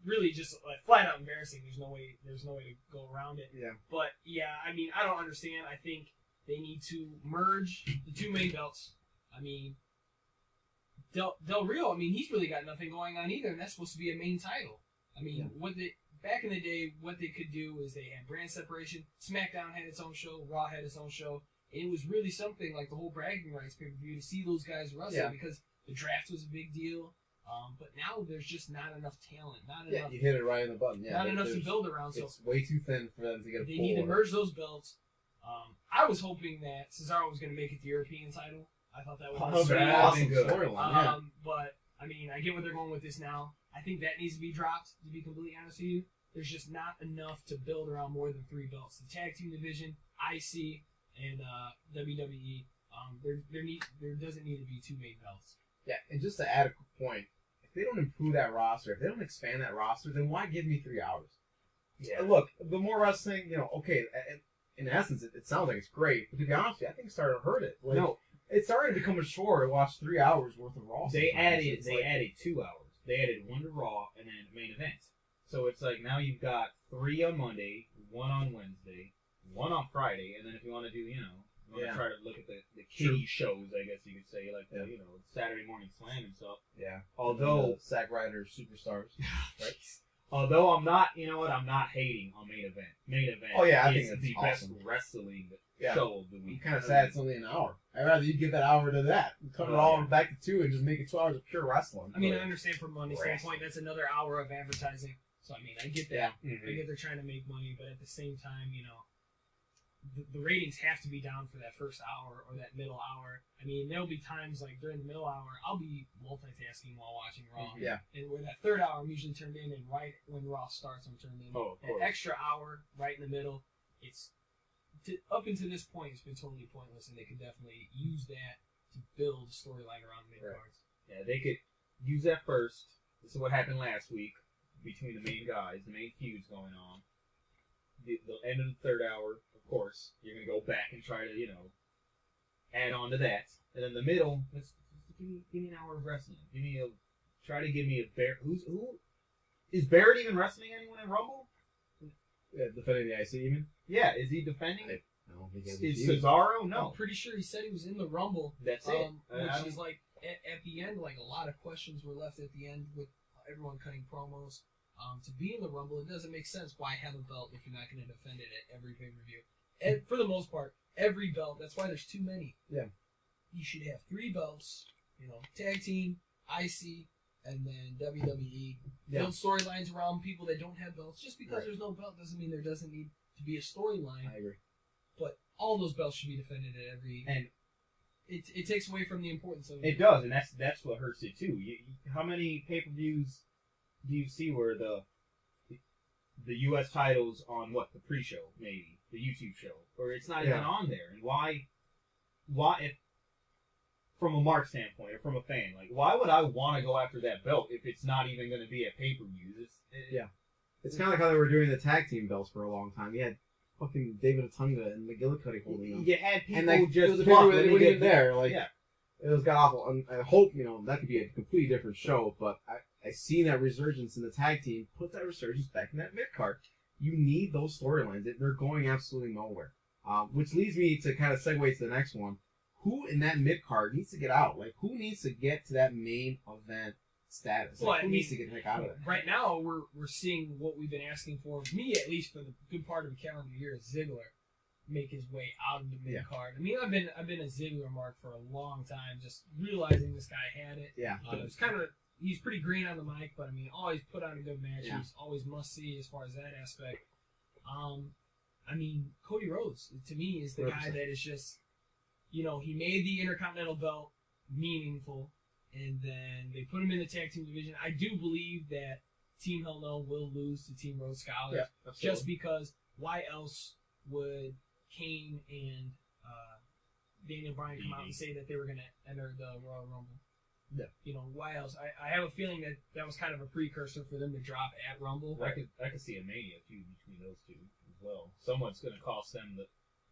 really just like flat out embarrassing. There's no way to go around it. Yeah. But yeah, I mean, I don't understand. I think they need to merge the 2 main belts. I mean, Del Rio. I mean, he's really got nothing going on either, and that's supposed to be a main title. I mean, back in the day, what they could do is they had brand separation. SmackDown had its own show. Raw had its own show. And it was really something like the whole bragging rights pay-per-view to see those guys wrestle because the draft was a big deal. But now there's just not enough talent. Not enough. You hit it right in the button. Yeah, not enough to build around. So it's way too thin for them to get a They need to merge those belts. I was hoping that Cesaro was going to make it the European title. I thought that would be awesome storyline. But, I mean, I get where they're going with this now. I think that needs to be dropped, to be completely honest with you. There's just not enough to build around more than 3 belts. The tag team division, IC, and WWE, there doesn't need to be 2 main belts. Yeah, and just to add a quick point, if they don't improve that roster, if they don't expand that roster, then why give me 3 hours? Yeah. Look, the more wrestling, okay, in essence, it sounds like it's great, but to be honest with you, I think it's starting to hurt it. Like, no, it's starting to become a chore to watch 3 hours worth of Raw. They added 2 hours. They added 1 to Raw and then main event. So it's like now you've got 3 on Monday, 1 on Wednesday, 1 on Friday, and then if you want to do, try to look at the kiddie shows, I guess you could say, like Saturday Morning Slam and stuff. Yeah. Although Zack Ryder Superstars, right? Although I'm not, I'm not hating on main event. Main event. Oh yeah, I think is it's the awesome. best wrestling show of the week. I'm kind of sad it's only an hour. I'd rather you give that hour to that, cut it all back to 2, and just make it 2 hours of pure wrestling. I mean, I understand from money standpoint, that's another hour of advertising. So I mean, I get that. Yeah. Mm-hmm. I get they're trying to make money, but at the same time, the ratings have to be down for that first hour or that middle hour. I mean, there'll be times like during the middle hour, I'll be multitasking while watching Raw. Yeah. And where that third hour, I'm usually turned in, and right when Raw starts, I'm turned in. Oh, of course. An extra hour right in the middle, up until this point, it's been totally pointless, and they could definitely use that to build a storyline around the mid cards. Yeah, they could use that first. This is what happened last week between the main guys, the main feuds going on. The end of the third hour, of course, you're going to go back and try to, add on to that. And then the middle, give me an hour of wrestling. Try to give me a Barrett. Who is Barrett even wrestling anyone in Rumble? Yeah, defending the IC, you mean? Yeah, is he defending? I don't think is Cesaro? No. I'm pretty sure he said he was in the Rumble. That's it. Which is like, at the end, like a lot of questions were left at the end with everyone cutting promos. To be in the Rumble, it doesn't make sense. Why have a belt if you're not going to defend it at every pay-per-view? And for the most part, every belt. That's why there's too many. Yeah. You should have 3 belts. Tag team, IC, and then WWE. Yeah. Build storylines around people that don't have belts. Just because Right. there's no belt doesn't mean there doesn't need to be a storyline. I agree. But all those belts should be defended at every. And it takes away from the importance of it does, and that's what hurts it too. How many pay-per-views do you see where the U.S. titles on the pre-show, maybe the YouTube show, or it's not even on there? And why if from a mark standpoint or from a fan, like why would I want to go after that belt if it's not even going to be at pay-per-views? It's kind of like how they were doing the tag team belts for a long time. You had fucking David Otunga and McGillicuddy holding them. You had people And like, just it was a talk, period and they weren't they even get- there. Like, yeah. it was god awful. And I hope, that could be a completely different show, but I seen that resurgence in the tag team. Put that resurgence back in that mid-card. You need those storylines. They're going absolutely nowhere. Which leads me to kind of segue to the next one. Who in that mid-card needs to get out? Like, who needs to get to that main event status? Like, who needs to get the heck out of it? Right now, we're seeing what we've been asking for. Me, at least, for the good part of the calendar year, is Ziggler make his way out of the mid card. I mean, I've been a Ziggler mark for a long time. Just realizing this guy had it. Yeah. It's he's pretty green on the mic, but I mean, always put on a good match. Yeah. He's always must see as far as that aspect. I mean, Cody Rhodes to me is the 100%. guy that is just, he made the Intercontinental belt meaningful, and then they put him in the tag team division. I do believe that Team Hell No will lose to Team Rhodes Scholars, just because why else would Kane and Daniel Bryan come out and say that they were going to enter the Royal Rumble? Yeah. Why else? I have a feeling that was kind of a precursor for them to drop at Rumble. I could see a Mania feud between those two as well. Someone's going to cost them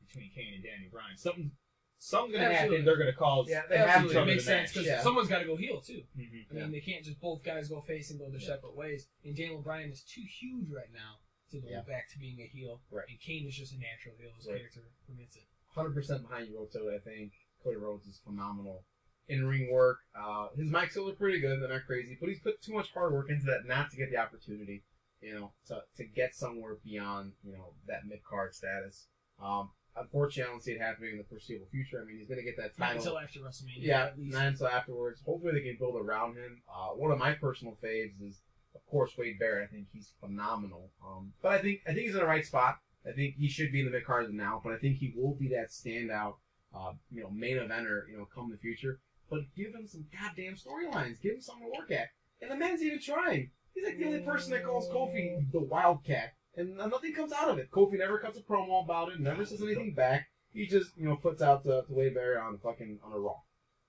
between Kane and Daniel Bryan. Something's going to happen. They're going to cause. Yeah, they have Absolutely. to. It makes sense because someone's got to go heel too. Mm-hmm. I mean, they can't just both guys go face and go their separate ways. And Daniel Bryan is too huge right now to go back to being a heel. Right. And Kane is just a natural heel. His character permits it. 100% behind you, Roto. I think Cody Rhodes is phenomenal. In-ring work. His mic skills are pretty good. They're not crazy. But he's put too much hard work into that not to get the opportunity, to get somewhere beyond, that mid-card status. Unfortunately, I don't see it happening in the foreseeable future. I mean, he's going to get that title. Not until after WrestleMania. Yeah, at least. not until afterwards. Hopefully they can build around him. One of my personal faves is, of course, Wade Barrett. I think he's phenomenal. But I think he's in the right spot. I think he should be in the mid-card now, but I think he will be that standout, main eventer, come the future. But give him some goddamn storylines. Give him something to work at. And the man's even trying. He's like the only person that calls Kofi the Wildcat. And nothing comes out of it. Kofi never cuts a promo about it, never says anything back. He just, puts out the Wade Barrett on a Raw.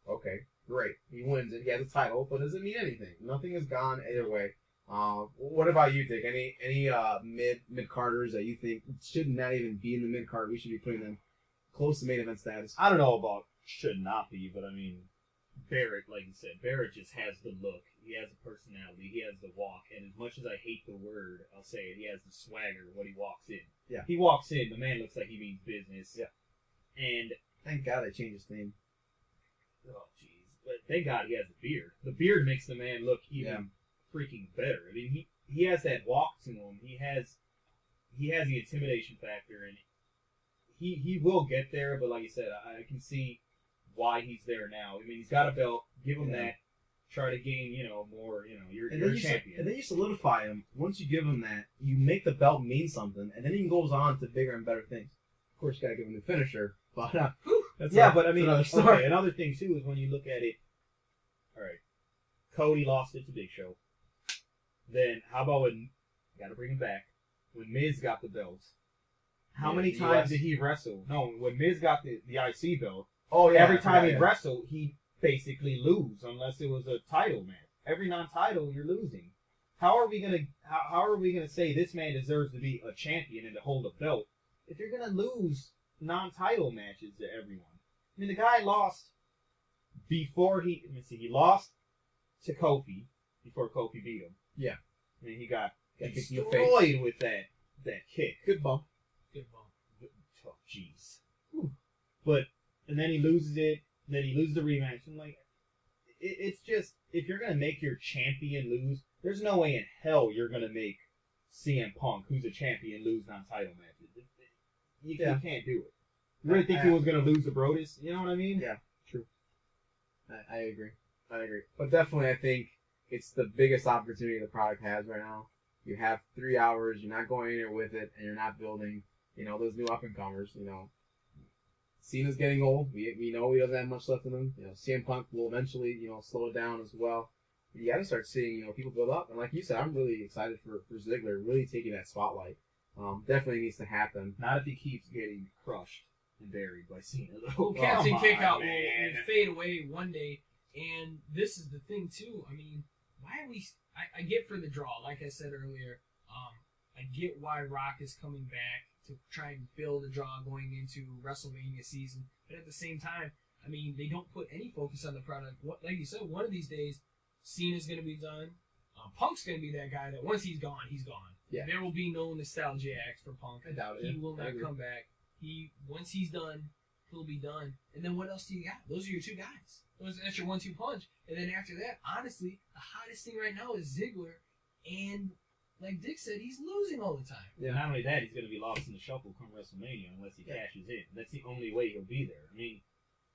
Okay, great. He wins it. He has a title, but it doesn't mean anything. Nothing has gone either way. What about you, Dick? Any mid-carders that you think should not even be in the mid-card? We should be putting them close to main event status. I don't know about should not be, but I mean, Barrett, like you said, Barrett just has the look. He has the personality. He has the walk. And as much as I hate the word, I'll say it, he has the swagger when he walks in. Yeah. He walks in, the man looks like he means business. Yeah. And, Thank God they changed his name. oh, jeez. But thank God he has a beard. The beard makes the man look even freaking better. I mean, he has that walk to him. He has the intimidation factor, and he will get there, but like you said, I can see why he's there now. I mean, he's got a belt. Give him that. Try to gain, more, you're a champion. And then you solidify him. Once you give him that, you make the belt mean something, and then he goes on to bigger and better things. Of course, you got to give him the finisher, but but I mean, another story. Another thing, too, is when you look at it, all right, Cody lost it to Big Show. Then, how about when, got to bring him back, when Miz got the belt, how many times did he wrestle? No, when Miz got the IC belt, every time he wrestled, he basically lose unless it was a title match. Every non-title, you're losing. How are we gonna say this man deserves to be a champion and to hold a belt if you're gonna lose non-title matches to everyone? I mean, the guy lost before he lost to Kofi before Kofi beat him. Yeah. I mean, he got kicked in the destroyed with that kick. Good bump. Oh, jeez. But and then he loses it. Then he loses the rematch. And it's just, if you're gonna make your champion lose, There's no way in hell you're gonna make CM Punk, who's a champion, lose non-title matches. You can't do it. You really think he was gonna lose to Brodus? You know what I mean? Yeah, true. I agree. But definitely, I think it's the biggest opportunity the product has right now. You have 3 hours. You're not going anywhere with it, and you're not building, those new up-and-comers. Cena's getting old. We know he doesn't have much left in him. CM Punk will eventually, slow it down as well. You got to start seeing, people build up. And like you said, I'm really excited for Ziggler really taking that spotlight. Definitely needs to happen. Not if he keeps getting crushed and buried by Cena, though. Well, Captain Kickout will fade away one day. And this is the thing, too. I mean, why are we... I get for the draw, like I said earlier. I get why Rock is coming back to try and build a draw going into WrestleMania season. But at the same time, I mean, they don't put any focus on the product. Like you said, one of these days, Cena's going to be done. Punk's going to be that guy that once he's gone, he's gone. Yeah. There will be no nostalgia act for Punk. I doubt it. He will not come back. Once he's done, he'll be done. And then what else do you got? Those are your two guys. That's your 1-2 punch. And then after that, honestly, the hottest thing right now is Ziggler. And like Dick said, he's losing all the time. Yeah. Not only that, he's going to be lost in the shuffle come WrestleMania unless he cashes in. That's the only way he'll be there. I mean,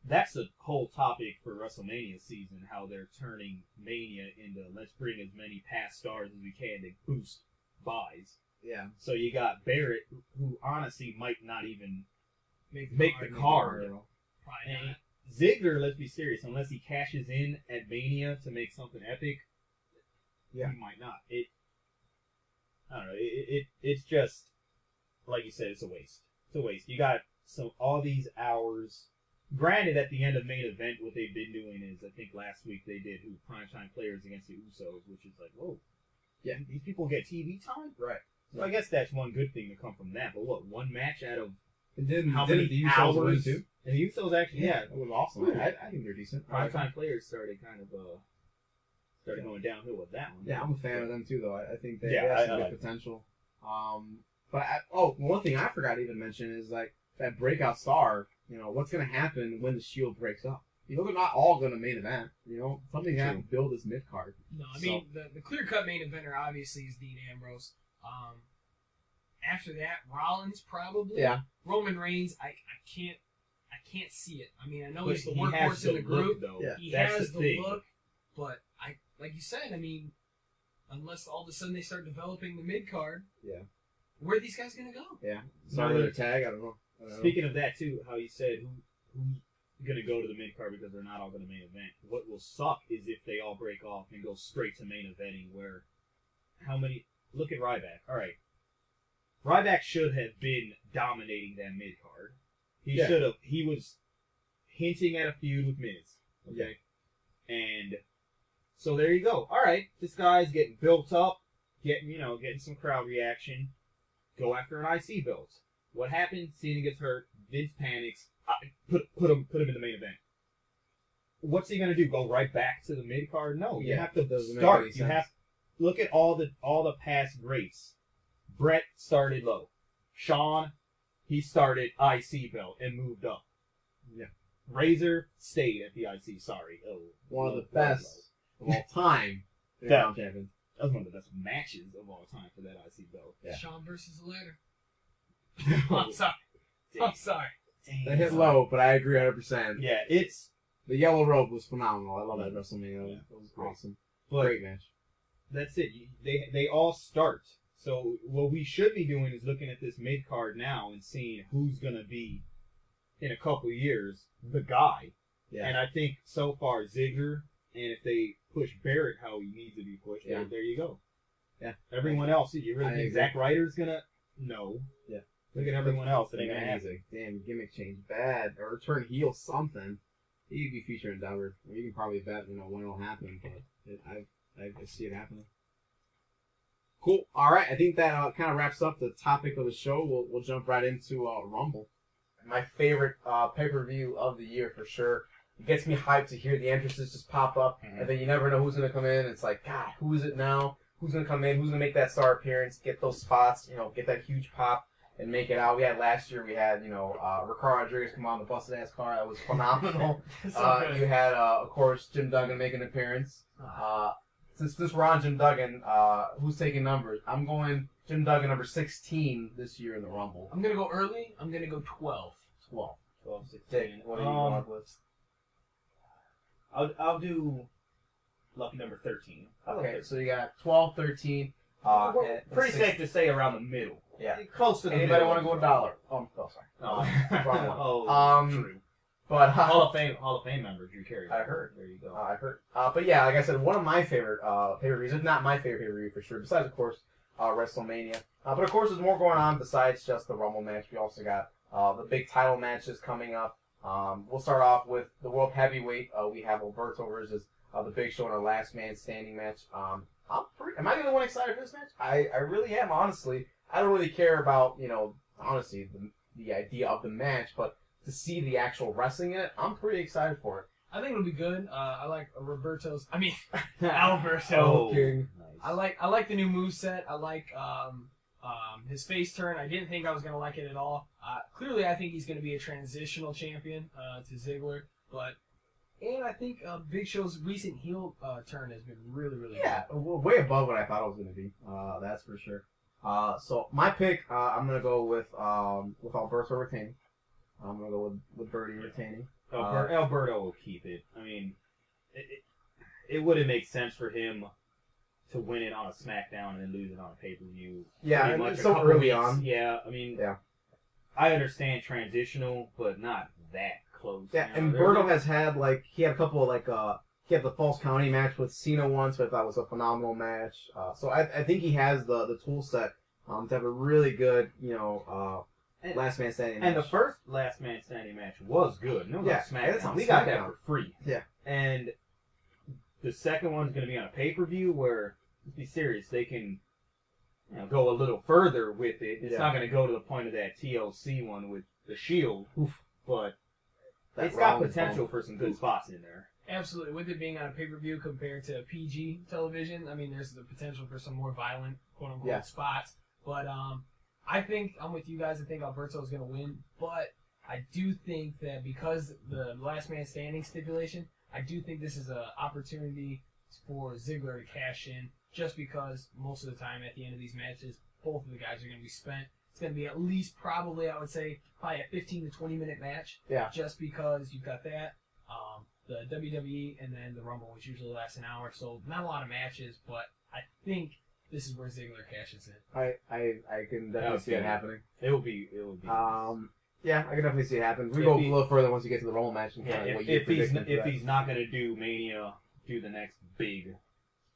that's a whole topic for WrestleMania season, how they're turning Mania into let's bring as many past stars as we can to boost buys. Yeah. So you got Barrett, who honestly might not even make the card. Probably not. Ziggler, let's be serious, unless he cashes in at Mania to make something epic, he might not. I don't know. It's just, like you said, it's a waste. It's a waste. You got all these hours. Granted, at the end of main event, what they've been doing is, I think last week they did primetime players against the Usos, which is like, whoa. Yeah, these people get TV time? Right. So I guess that's one good thing to come from that. But what, one match out of how many the Usos hours? win too? And the Usos actually, that was awesome. I think they're decent. Primetime players started kind of going downhill with that one. Yeah, I'm a fan of them too, though. I think they Yeah, have some good potential. One thing I forgot to even mention is like that breakout star. What's going to happen when the Shield breaks up? They're not all going to main event. Something has to build this mid card. No, I mean the clear cut main eventer obviously is Dean Ambrose. After that, Rollins probably. Yeah. Roman Reigns, I can't see it. I mean, I know But he's the he workhorse has the in the group. look, though. Yeah. He That's has the the thing. look, but like you said, I mean, unless all of a sudden they start developing the mid card, where are these guys gonna go? Yeah. Start with a tag. I don't know. Speaking of that too, how you said who's going to go to the mid card because they're not all going to main event. What will suck is if they all break off and go straight to main eventing. Where how many? Look at Ryback. All right, Ryback should have been dominating that mid card. He should have. He was hinting at a feud with Miz. Okay, and so there you go. All right, this guy's getting built up, getting some crowd reaction. Go after an IC belt. What happened? Cena gets hurt. Vince panics. Put him in the main event. What's he gonna do? Go right back to the mid card? No, you have to start. You have look at all the past greats. Brett started low. Shawn, he started IC belt and moved up. Yeah. Razor stayed at the IC. Sorry, one of the best of all time. Champion. That was one of the best matches of all time for that IC belt. Yeah. Shawn versus the ladder. I'm sorry. They hit low, but I agree 100%. Yeah, it's the yellow robe was phenomenal. I love that WrestleMania. It was awesome. Great match. That's it. They all start. So what we should be doing is looking at this mid card now and seeing who's gonna be in a couple of years the guy. Yeah. And I think so far Ziggler, and if they push Barrett how he needs to be pushed, there you go. Yeah. Everyone else, you really think Zack Ryder's gonna? No. Yeah. Look at everyone else. It ain't gonna happen. Damn, gimmick change bad or turn heel something. He could be featured in Dover. You can probably bet when it'll happen, but I see it happening. Cool. All right, I think that kind of wraps up the topic of the show. We'll jump right into Rumble. My favorite pay-per-view of the year for sure. It gets me hyped to hear the entrances just pop up, and then you never know who's gonna come in. It's like, God, who is it now? Who's gonna come in? Who's gonna make that star appearance? Get those spots, get that huge pop and make it out. We had last year. We had Ricardo Rodriguez come on the busted ass car. That was phenomenal. You had of course Jim Duggan make an appearance. since we're on Jim Duggan, who's taking numbers? I'm going Jim Duggan number 16 this year in the Rumble. I'm gonna go early. I'm gonna go 12. 12. 16. Dick, what are you going with? I'll do lucky number 13. Okay, so you got 12, 13. Pretty and safe to say around the middle. Yeah. Close to the Anybody middle. want to go $1? Oh, sorry. Wrong one. True. But Hall of Fame member Drew Carey. I heard. There you go. I heard. But yeah, like I said, one of my favorite pay-per-views, if not my favorite pay-per-view for sure, besides, of course, WrestleMania. But, of course, there's more going on besides just the Rumble match. We also got the big title matches coming up. We'll start off with the World Heavyweight. We have Alberto versus the Big Show in our last man standing match. Am I the only one excited for this match? I really am, honestly. I don't really care about, honestly, the idea of the match, but to see the actual wrestling in it, I'm pretty excited for it. I think it'll be good. I like Alberto. Oh, King. nice. I like the new moveset. I like his face turn. I didn't think I was gonna like it at all. Clearly, I think he's gonna be a transitional champion to Ziggler, and I think Big Show's recent heel turn has been really, really good. Way above what I thought it was going to be. That's for sure. So my pick, I'm going to go with Alberto retaining. I'm going to go with Birdie retaining. Alberto will keep it. I mean, it wouldn't make sense for him to win it on a SmackDown and then lose it on a pay-per-view. Yeah, pretty much it's a so couple early weeks. on. Yeah, I mean, Yeah. I understand transitional, but not that close. Yeah, you know? and Berto has had, he had a couple of, he had the False County match with Cena once, which I thought was a phenomenal match. So I think he has the tool set to have a really good, last man standing match. And the first Last Man Standing match was good. No, Yeah, SmackDown. it's on We got SmackDown. that for free. Yeah. And the second one's going to be on a pay-per-view where, let's be serious, they can go a little further with it. It's not going to go to the point of that TLC one with the Shield, but it's got potential for some good spots in there. Absolutely. With it being on a pay-per-view compared to PG television, I mean, there's the potential for some more violent, quote-unquote, spots. But I think, I'm with you guys, I think Alberto's going to win. But I do think that because the last man standing stipulation, I do think this is an opportunity for Ziggler to cash in, just because most of the time at the end of these matches, both of the guys are going to be spent. It's going to be at least probably, I would say, probably a 15 to 20 minute match. Yeah. Just because you've got that, the WWE, and then the Rumble, which usually lasts an hour. So not a lot of matches, but I think this is where Ziggler cashes in. I can definitely see it happening. It will be. Yeah, I can definitely see it happen. We If go a he- little further once you get to the Rumble match. And Yeah, kind of what you're if predicting for that. he's not going to do Mania, do the next big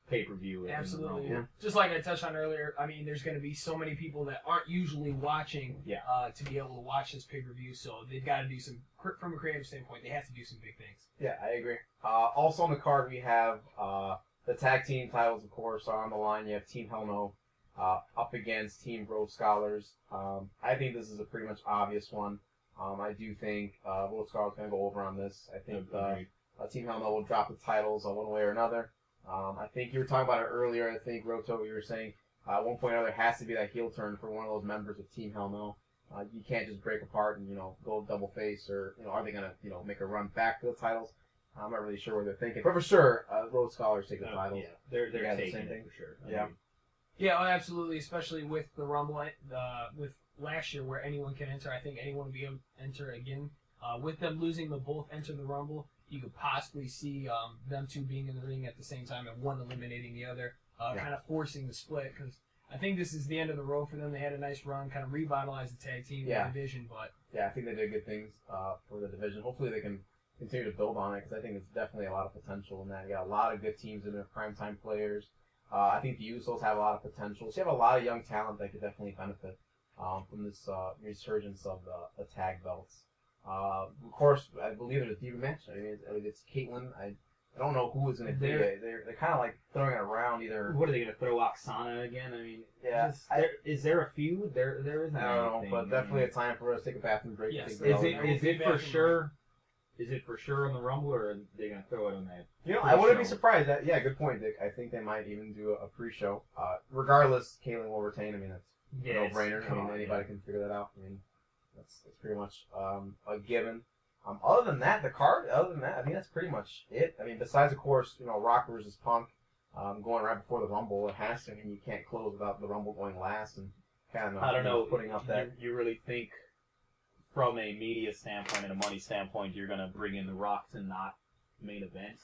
pay-per-view. Absolutely. Yeah. Just like I touched on earlier, I mean, there's going to be so many people that aren't usually watching to be able to watch this pay-per-view, so they've got to do some, from a creative standpoint, they have to do some big things. Yeah, I agree. Also on the card, we have the tag team titles, of course, are on the line. You have Team Hell No up against Team Rhodes Scholars. I think this is a pretty much obvious one. I do think Rhodes Scholars going to go over on this. I think Team Hell No will drop the titles one way or another. I think you were talking about it earlier. I think, Roto, you were saying at one point or other has to be that heel turn for one of those members of Team Hell No. You can't just break apart and, go double face, or, are they going to, make a run back to the titles? I'm not really sure what they're thinking. But for sure, Rhodes Scholars take the titles. Yeah, they're Yeah, the taking same it thing. for sure. Yeah. Yeah, oh, absolutely, especially with the Rumble, with last year where anyone can enter. I think anyone will be able to enter again. With them losing, they'll both enter the Rumble. You could possibly see them two being in the ring at the same time and one eliminating the other, kind of forcing the split, because I think this is the end of the road for them. They had a nice run, kind of revitalized the tag team division, but Yeah, I think they did good things for the division. Hopefully they can continue to build on it, because I think it's definitely a lot of potential in that. You got a lot of good teams in there, primetime players. I think the Usos have a lot of potential. So you have a lot of young talent that could definitely benefit from this resurgence of the tag belts. Of course, I believe there's a Diva match. I mean, it's Caitlyn. I don't know who is going to do it. They're kind of like throwing it around either. What are they going to throw Oksana again? I mean, Yeah, is there a feud? There isn't. I don't know, anything. but definitely a time for us to take a bathroom break. Yes. Take Is it for bathroom sure? Is it for sure on the Rumble, or are they going to throw it on that? I wouldn't be pre-show? surprised. Yeah, good point, Dick. I think they might even do a pre-show. Regardless, Caitlyn will retain. I mean, it's a no-brainer. I mean, anybody can figure that out. I mean, that's pretty much a given. Other than that, I think that's pretty much it. I mean, besides, of course, Rock versus Punk. going right before the Rumble. It has to. I mean, you can't close without the Rumble going last and kind of I don't know, putting up that. You really think, from a media standpoint and a money standpoint, you're gonna bring in The Rock to not main event?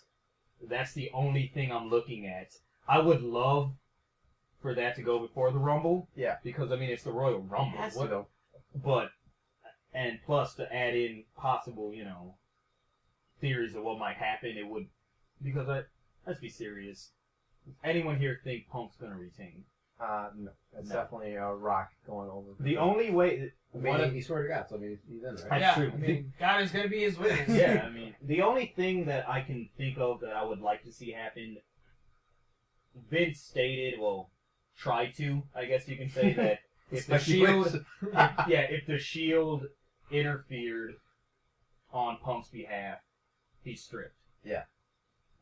That's the only thing I'm looking at. I would love for that to go before the Rumble. Yeah. Because I mean, it's the Royal Rumble. It has to, though. But, and plus to add in possible, theories of what might happen, it would, because let's be serious. Anyone here think Punk's gonna retain? No. It's definitely Rock going over. The only way, he swear to God, so I mean, he's in, right? That's true. I mean, God is going to be his witness. Yeah, I mean, the only thing that I can think of that I would like to see happen, Vince stated, well, tried to, I guess you can say, that if the Shield, if the Shield interfered on Punk's behalf, he's stripped. Yeah.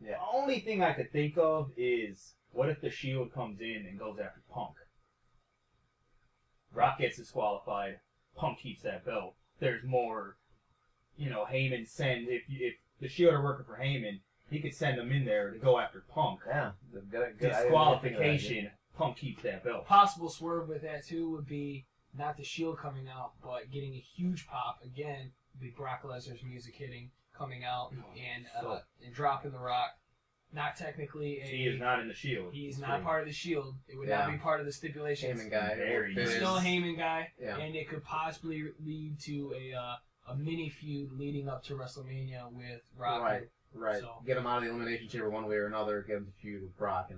The only thing I could think of is, what if the Shield comes in and goes after Punk? Rock gets disqualified. Punk keeps that belt. There's more, Heyman if the Shield are working for Heyman, he could send them in there to go after Punk. Yeah. Good Disqualification. Punk keeps that belt. Possible swerve with that too would be not the Shield coming out, but getting a huge pop again. The Brock Lesnar's music hitting, coming out, and dropping the Rock. Not technically he is not in the Shield. He's not part of the Shield. It would not be part of the stipulations. Heyman guy. He's still a Heyman guy, yeah. And it could possibly lead to a mini feud leading up to WrestleMania with Rock. Right. So, get him out of the Elimination Chamber one way or another. Get him to feud with Brock.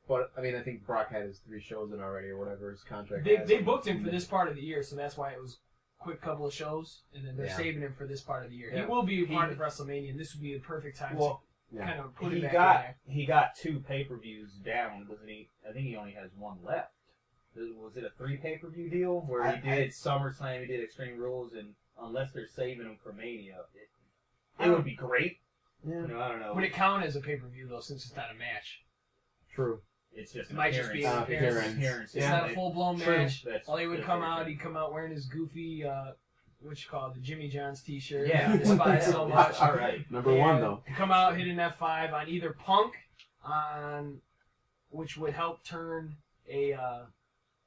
But I mean, I think Brock had his 3 shows in already or whatever his contract. They booked him for this part of the year, so that's why it was a quick couple of shows, and then they're saving him for this part of the year. Yeah. He will be a part of WrestleMania, and this would be the perfect time to kind of put him back in there. He got 2 pay-per-views down, wasn't he? I think he only has 1 left. Was it a 3 pay-per-view deal where he did SummerSlam, he did Extreme Rules, and unless they're saving him for Mania, it would be great. Yeah. I don't know. Would it count as a pay-per-view though, since it's not a match? True. It's just it might just be an appearance. It's not a full-blown match. All he would come out, he'd come out wearing his goofy, the Jimmy John's t-shirt. Yeah. Despise so much. All right. Number 1 though. Come out, hit an F5 on either Punk, which would help turn a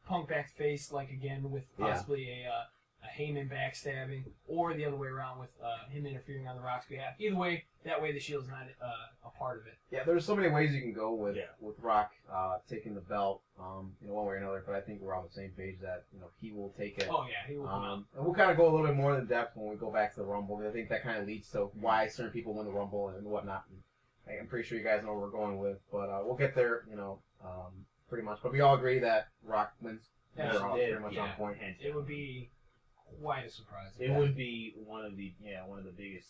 Punk back face, like again with possibly a Heyman backstabbing, or the other way around with him interfering on the Rock's behalf. Either way, that way the Shield's not a part of it. Yeah, there's so many ways you can go with Rock taking the belt, one way or another. But I think we're on the same page that he will take it. Oh yeah, he will. And we'll kind of go a little bit more in depth when we go back to the Rumble. I think that kind of leads to why certain people win the Rumble and whatnot. And I'm pretty sure you guys know what we're going with, but we'll get there. Pretty much. But we all agree that Rock wins. Yeah, we're all pretty much on point. It would be quite a surprise. It would be one of the biggest,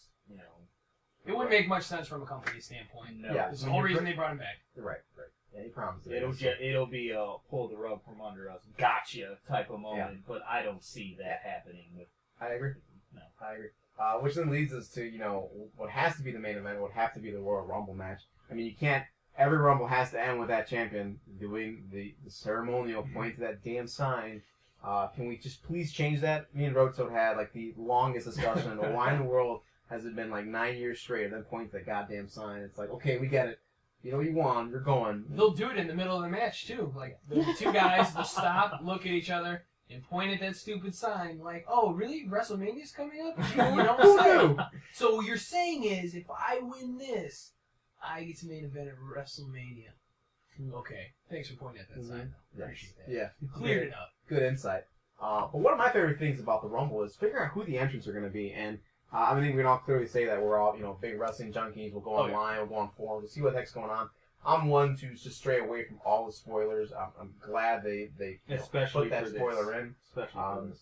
It wouldn't make much sense from a company standpoint. No. Yeah. It's the whole reason they brought him back. Right. Yeah, he promised it. It'll be a pull the rug from under us, gotcha type of moment, but I don't see that happening. I agree. No. I agree. Which then leads us to, what has to be the main event would have to be the Royal Rumble match. I mean, you can't, every Rumble has to end with that champion doing the ceremonial point to that damn sign. Can we just please change that? Me and Roadstone had the longest discussion. Why in the world has it been 9 years straight and then point to that goddamn sign? It's okay, we get it. You won, you're going. They'll do it in the middle of the match too. The 2 guys will stop, look at each other, and point at that stupid sign. Oh, really? WrestleMania's coming up? You don't say. So what you're saying is, if I win this, I get to main event at WrestleMania. Okay. Thanks for pointing at that sign, though. Appreciate that. Yeah. Cleared it up. Good insight. But one of my favorite things about the Rumble is figuring out who the entrants are going to be. And I think we can all clearly say that we're all, big wrestling junkies. We'll go online, we'll go on forums, we'll see what the heck's going on. I'm one to just stray away from all the spoilers. I'm glad they especially put that for spoiler in. Especially for this.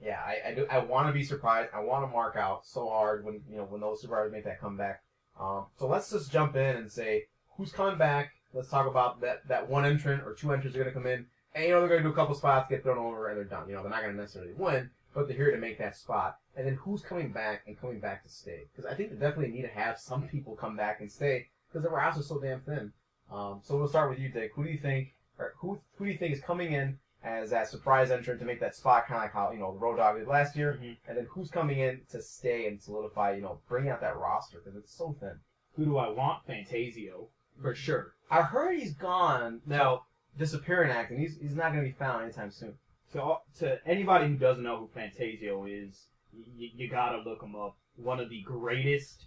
Yeah, I do. I want to be surprised. I want to mark out so hard when those survivors make that comeback. So let's just jump in and say who's coming back. Let's talk about that one entrant or 2 entrants are going to come in. And, they're going to do a couple spots, get thrown over, and they're done. They're not going to necessarily win, but they're here to make that spot. And then who's coming back and coming back to stay? Because I think they definitely need to have some people come back and stay because the roster's so damn thin. So we'll start with you, Dick. Who do you think is coming in as that surprise entrant to make that spot, kind of like how, the Road Dogg did last year? Mm-hmm. And then who's coming in to stay and solidify, bring out that roster because it's so thin. Who do I want? Fantasio. for sure. I heard he's gone now, disappearing acting. He's not going to be found anytime soon. So to anybody who doesn't know who Fantasio is, you gotta look him up. One of the greatest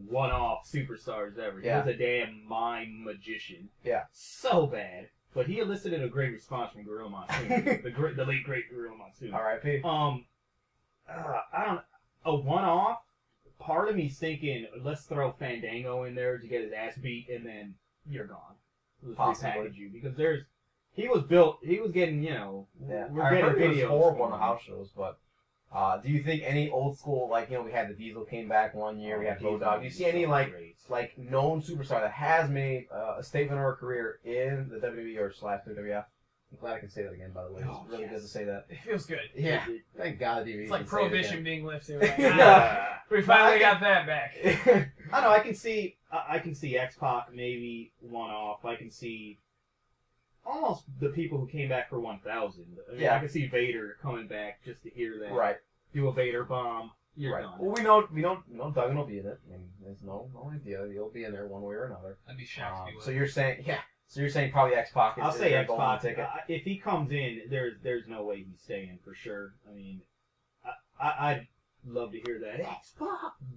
one-off superstars ever. Yeah. He was a damn mime magician. Yeah. So bad. But he elicited a great response from Gorilla Monsoon. the late great Gorilla Monsoon. R.I.P. I don't. A one-off. Part of me's thinking, let's throw Fandango in there to get his ass beat, and then you're gone. Let's Possibly. repackage you because he was built. He was getting, Yeah. we're I getting heard it was videos. horrible on from the him. house shows, but do you think any old school, like, we had the Diesel came back one year, we had Diesel Road Dogg. Do you was see any, so great. known superstar that has made a statement or a career in the WWE or / WWF? I'm glad I can say that again, by the way. It's really good to say that. It feels good. Yeah. Thank God the WWE It's like can say it Prohibition again. being lifted. Like, Yeah. we finally got that back. I know. I can see X-Pac maybe one off. I can see almost the people who came back for 1000. I mean, Yeah. I can see Vader coming back just to hear that. Right. Do a Vader bomb. You're Right. done. Well, we know Duggan will be in it. I mean, there's no idea. He'll be in there one way or another. I'd be shocked if he So would. you're saying, So you're saying probably X-Pac is I'll say their golden X-Pac. ticket. If he comes in, there's no way he's staying for sure. I mean, I'd love to hear that X-Pac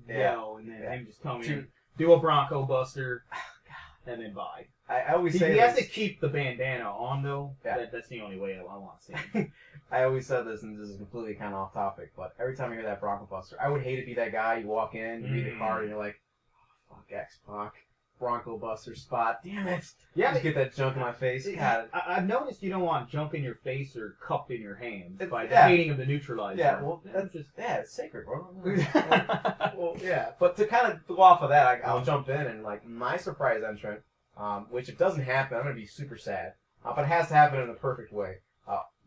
yell, and then him just come in, do a Bronco Buster, and then bye. I always He say has to this. keep the bandana on though. Yeah. That's the only way I want to see him. I always said this, and this is completely kind of off topic, but every time I hear that Bronco Buster, I would hate to be that guy. You walk in, you read the card, and you're like, oh, fuck X-Pac, Bronco Buster spot. Damn it. Yeah, Just get that junk in my face. God. I've noticed you don't want junk in your face or cupped in your hands by the Yeah. hating of the neutralizer. Yeah, well, that's just it's sacred, bro. Well, yeah, but to kind of go off of that, I'll jump in and my surprise entrant, which if it doesn't happen, I'm gonna be super sad. But it has to happen in the perfect way.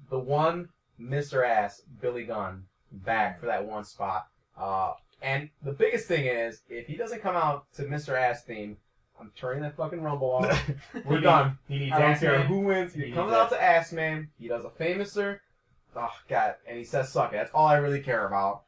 The one Mr. Ass Billy Gunn back for that one spot. And the biggest thing is, if he doesn't come out to Mr. Ass theme, I'm turning that fucking Rumble off. We're done. He needs I don't ass care man. who wins. He comes out to Ass Man. He does a famouser. Oh, God. And he says, suck it. That's all I really care about.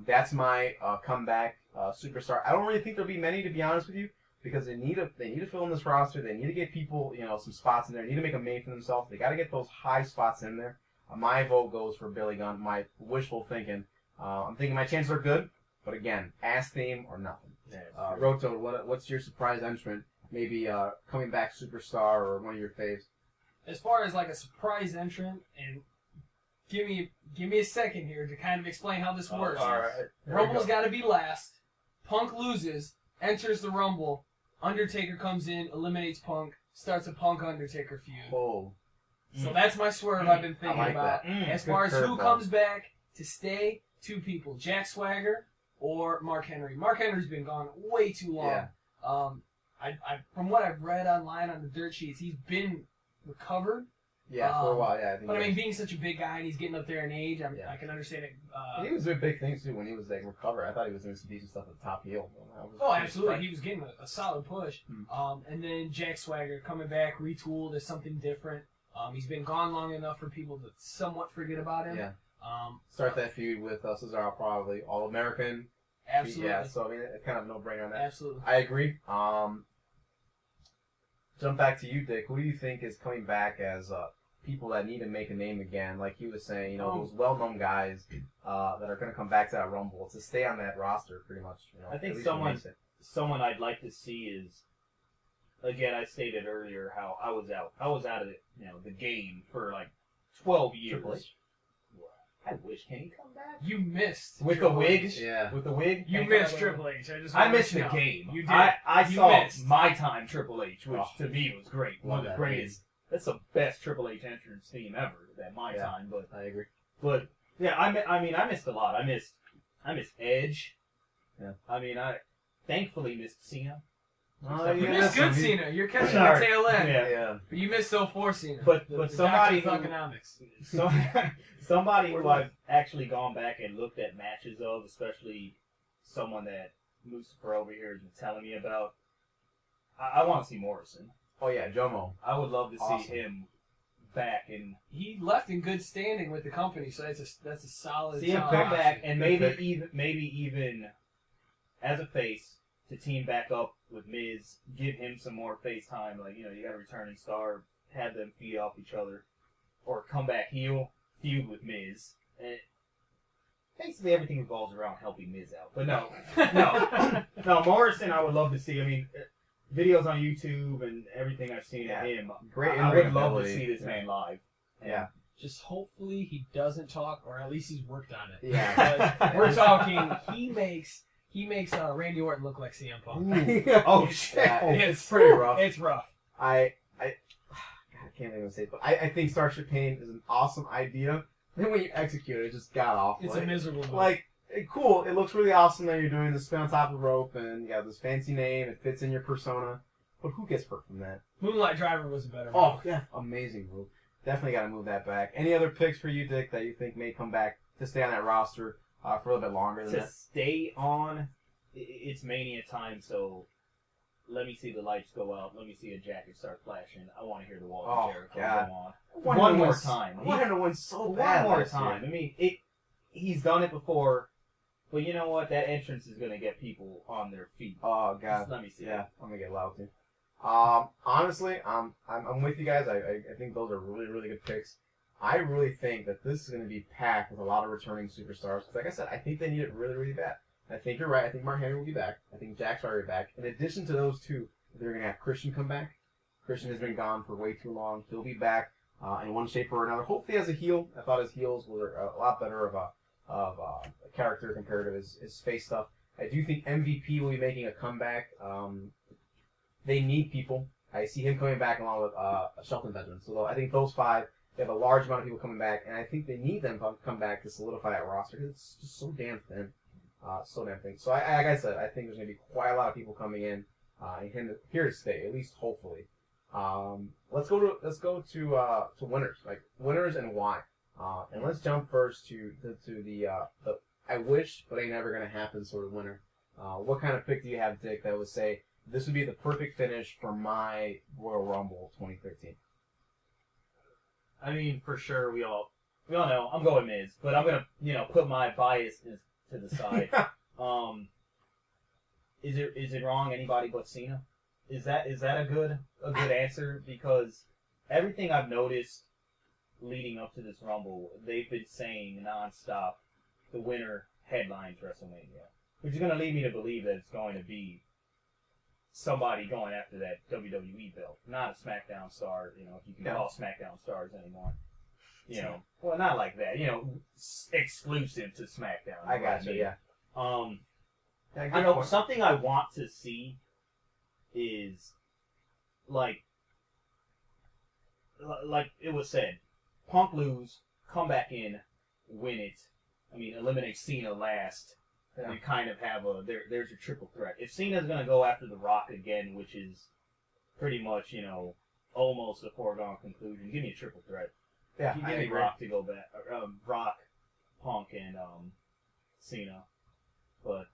That's my comeback superstar. I don't really think there'll be many, to be honest with you, because they need to fill in this roster. They need to get people, some spots in there. They need to make a name for themselves. They got to get those high spots in there. My vote goes for Billy Gunn. My wishful thinking. I'm thinking my chances are good, but again, Ass theme or nothing. Roto, what's your surprise entrant? Maybe coming back superstar or one of your faves. As far as like a surprise entrant, and give me a second here to kind of explain how this works. All right. Rumble's got to be last. Punk loses, enters the Rumble. Undertaker comes in, eliminates Punk, starts a Punk Undertaker feud. Oh. So that's my swerve I've been thinking I like about. that. As Good far as who curveball. comes back to stay, two people: Jack Swagger or Mark Henry. Mark Henry's been gone way too long. Yeah. I from what I've read online on the dirt sheets, he's been recovered. Yeah, for a while, yeah. But I mean, being such a big guy and he's getting up there in age, I can understand it. he was doing big things too when he was recovered. I thought he was doing some decent stuff at the top heel. Oh, absolutely. He was getting a solid push. And then Jack Swagger coming back, retooled as something different. He's been gone long enough for people to somewhat forget about him. Yeah. Start that feud with Cesaro, probably All-American. Absolutely. Yeah, so I mean, it's kind of no brainer on that. Absolutely. I agree. Jump back to you, Dick. Who do you think is coming back as people that need to make a name again? Like he was saying, those well-known guys that are going to come back to that Rumble to stay on that roster, pretty much. I think at least when they say- someone I'd like to see is, again, I stated earlier how I was out of the game for like 12 years. Triple H? I wish. Can he come back? You missed. With the Triple wig? H. Yeah. With the wig? You Can't missed come back? Triple H. I missed the game. You did. I You saw missed. my time Triple H, which Oh. to me was great. One of the that greatest. That's the best Triple H entrance theme ever at my Yeah. time. But I agree. yeah, I mean, I missed a lot. I missed Edge. Yeah. I mean, I thankfully missed Cena. Oh, You yeah, missed good some- Cena. You're catching Sorry. the tail end. Yeah. But you missed 04 Cena. But The somebody doctor of who- economics. So, somebody who I've actually gone back and looked at matches of, especially someone that Lucifer over here has been telling me about. I want to see Morrison. Oh yeah, Jomo. I would love to Awesome. see him back and He left in good standing with the company, so that's a solid. see him solid come back option. and Good maybe pick. even as a face to team back up with Miz, give him some more face time. Like, you know, you got a returning star, have them feed off each other, or come back heel, feud with Miz. And basically everything revolves around helping Miz out. But no, Morrison I would love to see. I mean, videos on YouTube and everything I've seen of him, great. I would love to see this man live. Yeah. Just hopefully he doesn't talk, or at least he's worked on it. Yeah. Because we're talking, he makes Randy Orton look like CM Punk. Oh shit! It's pretty rough. It's rough. I can't even say it, but I think Starship Pain is an awesome idea. Then when you execute it, it just got off. It's a miserable move. Like, cool. It looks really awesome that you're doing the spin on top of the rope, and you have this fancy name. It fits in your persona. But who gets hurt from that? Moonlight Driver was a better move. Oh, yeah. Amazing move. Definitely got to move that back. Any other picks for you, Dick, that you think may come back to stay on that roster for a little bit longer than To that? stay on, it's Mania time, so let me see the lights go out. Let me see a jacket start flashing. I want to hear the Walls of Jericho God. go on. I One more time. I wanted to win so One bad more last year. time. I mean, he's done it before, but you know what? That entrance is going to get people on their feet. Oh, God. Just let me see. Yeah, I'm going to get loud, too. Honestly, I'm with you guys. I think those are really, really good picks. I really think that this is going to be packed with a lot of returning superstars. Because like I said, I think they need it really, really bad. I think you're right. I think Mark Henry will be back. I think Jack's already back. In addition to those two, they're going to have Christian come back. Christian has been gone for way too long. He'll be back in one shape or another. Hopefully as a heel. I thought his heels were a lot better of a character compared to his face stuff. I do think MVP will be making a comeback. They need people. I see him coming back along with Shelton Benjamin. So I think those five, they have a large amount of people coming back, and I think they need them to come back to solidify that roster because it's just so damn thin. So damn thin. So like I said, I think there's going to be quite a lot of people coming in and here to stay, at least hopefully. Let's go to winners, like winners and why. And let's jump first to the I wish but ain't never going to happen sort of winner. What kind of pick do you have, Dick, that would say this would be the perfect finish for my Royal Rumble 2013? I mean, for sure, we all know I'm going Miz, but I'm gonna put my bias to the side. Is it wrong? Anybody but Cena? Is that a good answer? Because everything I've noticed leading up to this Rumble, they've been saying nonstop, the winner headlines WrestleMania, which is going to lead me to believe that it's going to be somebody going after that WWE belt, not a SmackDown star. If you can call SmackDown stars anymore. Well, not like that. Exclusive to SmackDown. I got you. Yeah. I know something I want to see is like it was said, Punk lose, come back in, win it. I mean, eliminate Cena last, and kind of have there's your triple threat. If Cena's gonna go after The Rock again, which is pretty much almost a foregone conclusion, give me a triple threat. Yeah, give me Rock to go back. Rock, Punk, and Cena. But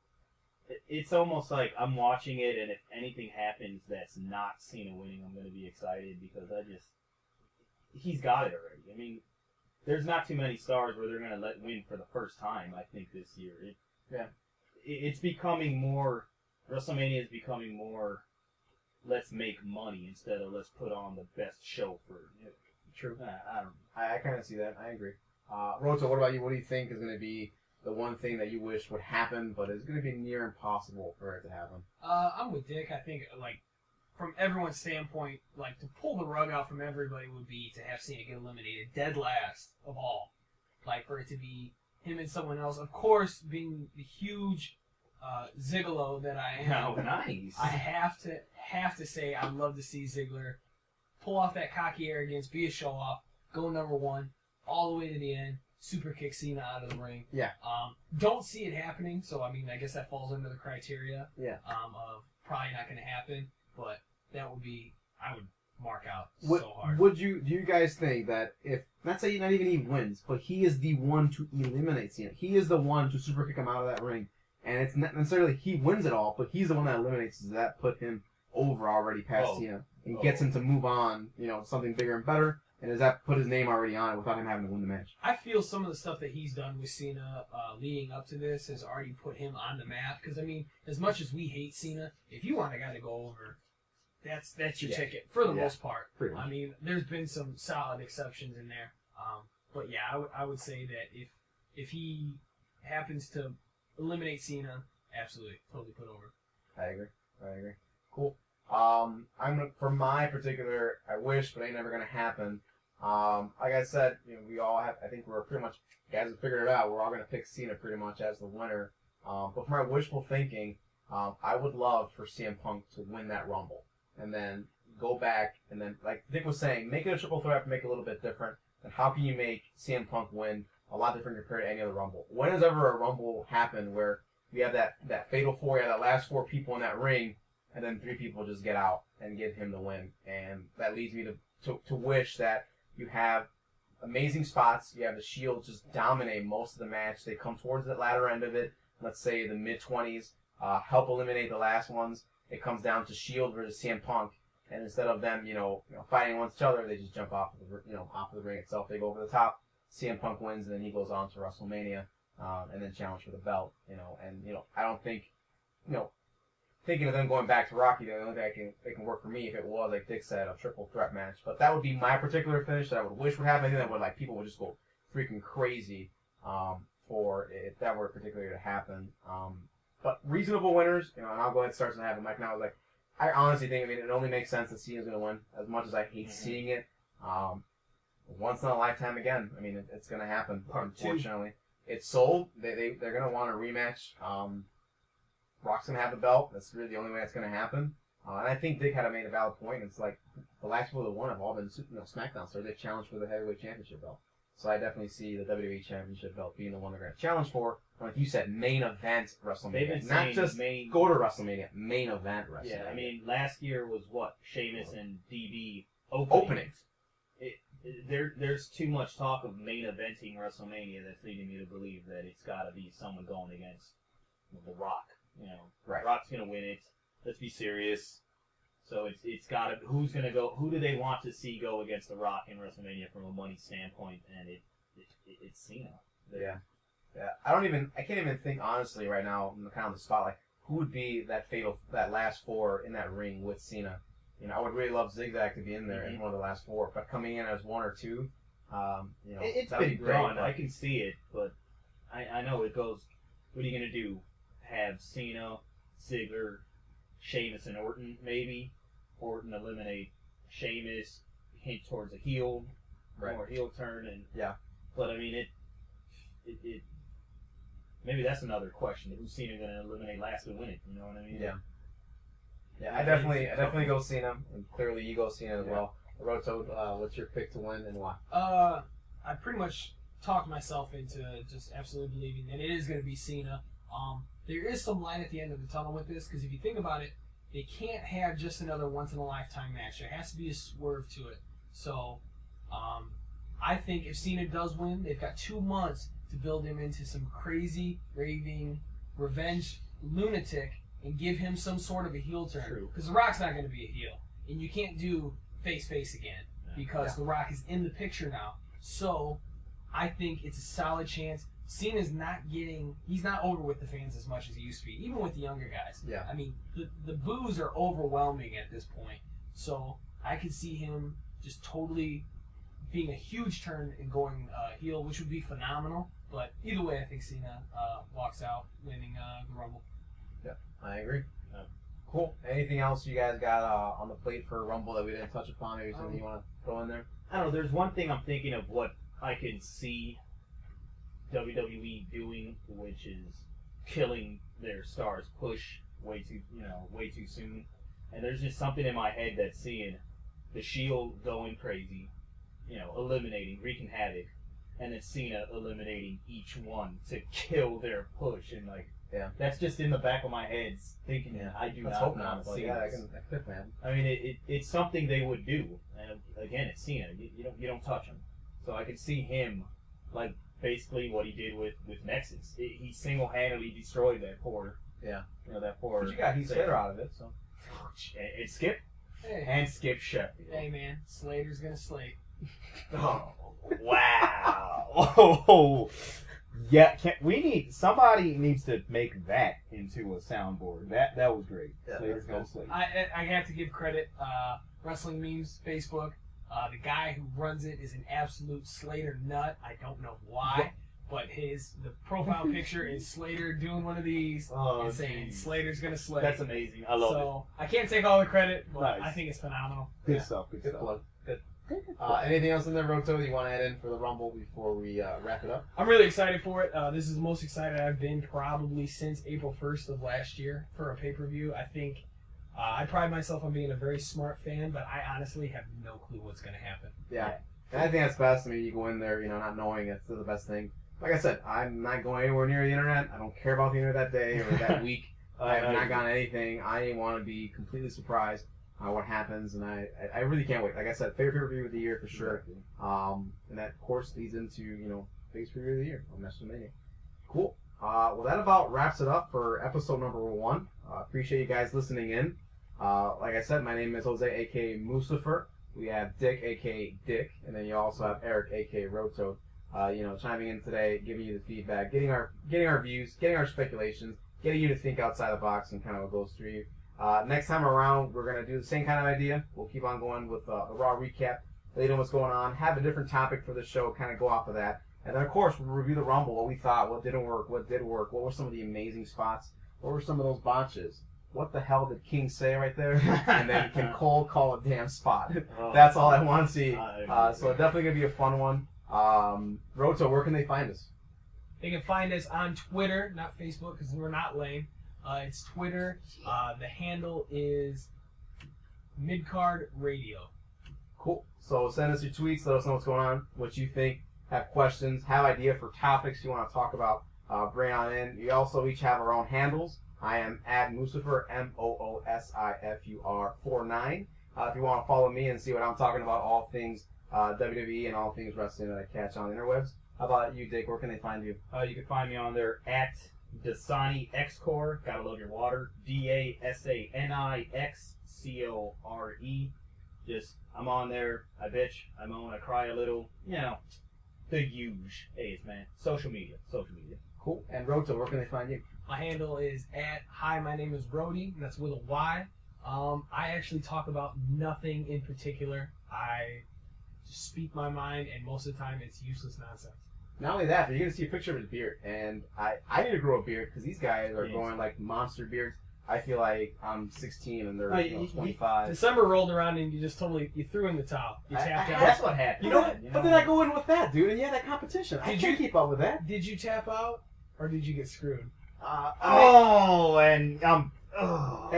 it's almost like I'm watching it, and if anything happens that's not Cena winning, I'm going to be excited because he's got it already. I mean, there's not too many stars where they're going to let win for the first time, I think, this year. It's becoming more, WrestleMania is becoming more, let's make money instead of let's put on the best show for True. I don't. I kind of see that. I agree. Roto, what about you? What do you think is going to be the one thing that you wish would happen, but is going to be near impossible for it to happen? I'm with Dick. I think, from everyone's standpoint, to pull the rug out from everybody would be to have Cena get eliminated dead last of all. For it to be him and someone else. Of course, being the huge Ziggler that I am. Oh, nice. I have to say I'd love to see Ziggler pull off that cocky arrogance, be a show-off, go number one, all the way to the end, super kick Cena out of the ring. Yeah. Don't see it happening, so I guess that falls under the criteria. Yeah. Of probably not going to happen, but that would be, I would mark out so hard. Do you guys think that if, not say not even he wins, but he is the one to eliminate Cena, he is the one to super kick him out of that ring, and it's not necessarily he wins it all, but he's the one that eliminates, does that put him over already past Cena and gets him to move on, something bigger and better? And does that put his name already on it without him having to win the match? I feel some of the stuff that he's done with Cena leading up to this has already put him on the map. Because, I mean, as much as we hate Cena, if you want a guy to go over, that's your ticket for the most part. Pretty much. I mean, there's been some solid exceptions in there. But, yeah, I would say that if he happens to eliminate Cena, absolutely, totally put over. I agree. Cool. For my particular, I wish, but ain't never gonna happen. Like I said, we all have. I think we're pretty much guys have figured it out. We're all gonna pick Cena pretty much as the winner. But for my wishful thinking, I would love for CM Punk to win that Rumble and then go back and then, like Dick was saying, make it a triple threat, make it a little bit different. And how can you make CM Punk win a lot different compared to any other Rumble? When has ever a Rumble happened where we have that fatal four, you have that last 4 people in that ring, and then 3 people just get out and give him the win? And that leads me to wish that you have amazing spots. You have the Shield just dominate most of the match. They come towards the latter end of it, let's say the mid-20s, help eliminate the last ones. It comes down to Shield versus CM Punk, and instead of them, fighting against each other, they just jump off of the ring itself. They go over the top. CM Punk wins, and then he goes on to WrestleMania, and then challenge for the belt. I don't think, thinking of them going back to Rocky, the only thing it can work for me if it was, like Dick said, a triple threat match. But that would be my particular finish that I would wish would happen. I think that would, people would just go freaking crazy for if that were particularly to happen. But reasonable winners, and I'll go ahead and start to happen. Like now, I honestly think, it only makes sense that Cena's going to win. As much as I hate seeing it, once in a lifetime again. It's going to happen. Unfortunately, it's sold. They're going to want a rematch. Rock's going to have the belt. That's really the only way it's going to happen. And I think Dick had made a valid point. It's like the last people that won have all been SmackDown stars. They've challenged for the heavyweight championship belt. So I definitely see the WWE Championship belt being the one they're going to challenge for. Like you said, main event WrestleMania. Not just go to WrestleMania, main event WrestleMania. Yeah, last year was what? Sheamus and DB openings. There's too much talk of main eventing WrestleMania that's leading me to believe that it's got to be someone going against The Rock. Right. Rock's going to win it. Let's be serious. So it's got to. Who's going to go? Who do they want to see go against The Rock in WrestleMania from a money standpoint? And it's Cena. Yeah. I can't even think honestly right now, kind of on the spot, who would be that last 4 in that ring with Cena. I would really love Zigzag to be in there as one of the last 4, but coming in as 1 or 2, it's that'd been be great. done. I can see it, but I know it goes. What are you going to do? Have Cena, Ziggler, Sheamus, and Orton maybe? Orton eliminate Sheamus, hint towards a heel, or heel turn, and yeah. But it maybe that's another question. Who's Cena going to eliminate last and win it? You know what I mean? Yeah. Yeah, I definitely go Cena, and clearly you go Cena as well. Roto, what's your pick to win and why? I pretty much talked myself into just absolutely believing that it is going to be Cena. There is some light at the end of the tunnel with this, because if you think about it, they can't have just another once-in-a-lifetime match. There has to be a swerve to it. So, I think if Cena does win, they've got 2 months to build him into some crazy, raving, revenge lunatic and give him some sort of a heel turn. Because The Rock's not going to be a heel. And you can't do face-face again because The Rock is in the picture now. So, I think it's a solid chance. Cena's he's not over with the fans as much as he used to be, even with the younger guys. Yeah. The boos are overwhelming at this point. So, I could see him just totally being a huge turn and going heel, which would be phenomenal. But either way, I think Cena walks out winning the Rumble. Yeah, I agree. Cool. Anything else you guys got on the plate for Rumble that we didn't touch upon? Maybe something you want to throw in there? I don't know. There's one thing I'm thinking of what I can see WWE doing, which is killing their stars push way too soon. And there's just something in my head that's seeing the Shield going crazy, eliminating, wreaking havoc, and then Cena eliminating each one to kill their push. And that's just in the back of my head thinking that I do not want to see this. I can man. It's something they would do. And again, it's Cena. You don't touch him. So I could see him basically what he did with Nexus. He single-handedly destroyed that poor. Yeah. That poor. But you got Heath Slater out of it, so. And Skip. Hey. And Skip Sheffield. Hey, man. Slater's going to slate. Oh. Wow. Oh. Yeah, somebody needs to make that into a soundboard. That was great. Yeah, Slater's that's gonna slate. I have to give credit. Wrestling Memes Facebook. The guy who runs it is an absolute Slater nut. I don't know why, but the profile picture is Slater doing one of these and saying geez. Slater's gonna slay. That's amazing. I love So I can't take all the credit, but Nice. I think it's phenomenal. Good stuff. Good Good stuff. plug. Good. Anything else in there, Roto, that you want to add in for the Rumble before we wrap it up? I'm really excited for it. This is the most excited I've been probably since April 1st of last year for a pay-per-view. I think I pride myself on being a very smart fan, but I honestly have no clue what's going to happen. Yeah. And I think that's best. I mean, you go in there, not knowing it's the best thing. Like I said, I'm not going anywhere near the internet. I don't care about the internet that day or that week. I have not gotten anything. I want to be completely surprised what happens, and I really can't wait. Like I said, favorite pay-per-view of the year for sure. And that, of course, leads into, biggest pay-per-view of the year on WrestleMania. Cool. Well, that about wraps it up for episode number 1. Appreciate you guys listening in. Like I said, my name is Jose, a.k.a. Mucifer. We have Dick, a.k.a. Dick, and then you also have Eric, a.k.a. Roto, chiming in today, giving you the feedback, getting our views, getting our speculations, getting you to think outside the box and kind of what goes through you. Next time around, we're going to do the same kind of idea. We'll keep on going with a Raw recap, let you know what's going on, have a different topic for the show, kind of go off of that. And then, of course, we'll review the Rumble, what we thought, what didn't work, what did work, what were some of the amazing spots, what were some of those botches. What the hell did King say right there? And then can Cole call a damn spot? That's all I want to see. So definitely going to be a fun one. Roto, where can they find us? They can find us on Twitter, not Facebook, because we're not lame. It's Twitter. The handle is MidCard Radio. Cool. So send us your tweets. Let us know what's going on, what you think, have questions, have idea for topics you want to talk about. Bring on in. We also each have our own handles. I am at Mucifer, Moosifur 49. If you want to follow me and see what I'm talking about, all things WWE and all things wrestling that I catch on the interwebs. How about you, Dick? Where can they find you? You can find me on there at Dasani Xcore. Gotta love your water. DASANIXCORE. I'm on there. I bitch. I moan. I cry a little. The huge A's, man. Social media. Cool. And Roto, where can they find you? My handle is at Hi, my name is Brody, and that's with a Y. I actually talk about nothing in particular. I just speak my mind, and most of the time it's useless nonsense. Not only that, but you're going to see a picture of his beard. And I need to grow a beard because these guys are growing like monster beards. I feel like I'm 16 and they're 25. December rolled around and you threw in the towel. You tapped out. That's what happened. But then I go in with that, dude, and yeah, that competition. I can't keep up with that. Did you tap out, or did you get screwed? And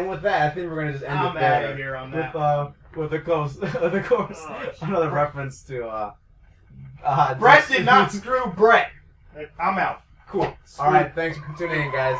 with that, I think we're gonna just end it there. Out of here on that. With of course, another reference to Brett did not screw Brett. I'm out. Cool. All right, thanks for tuning in, guys.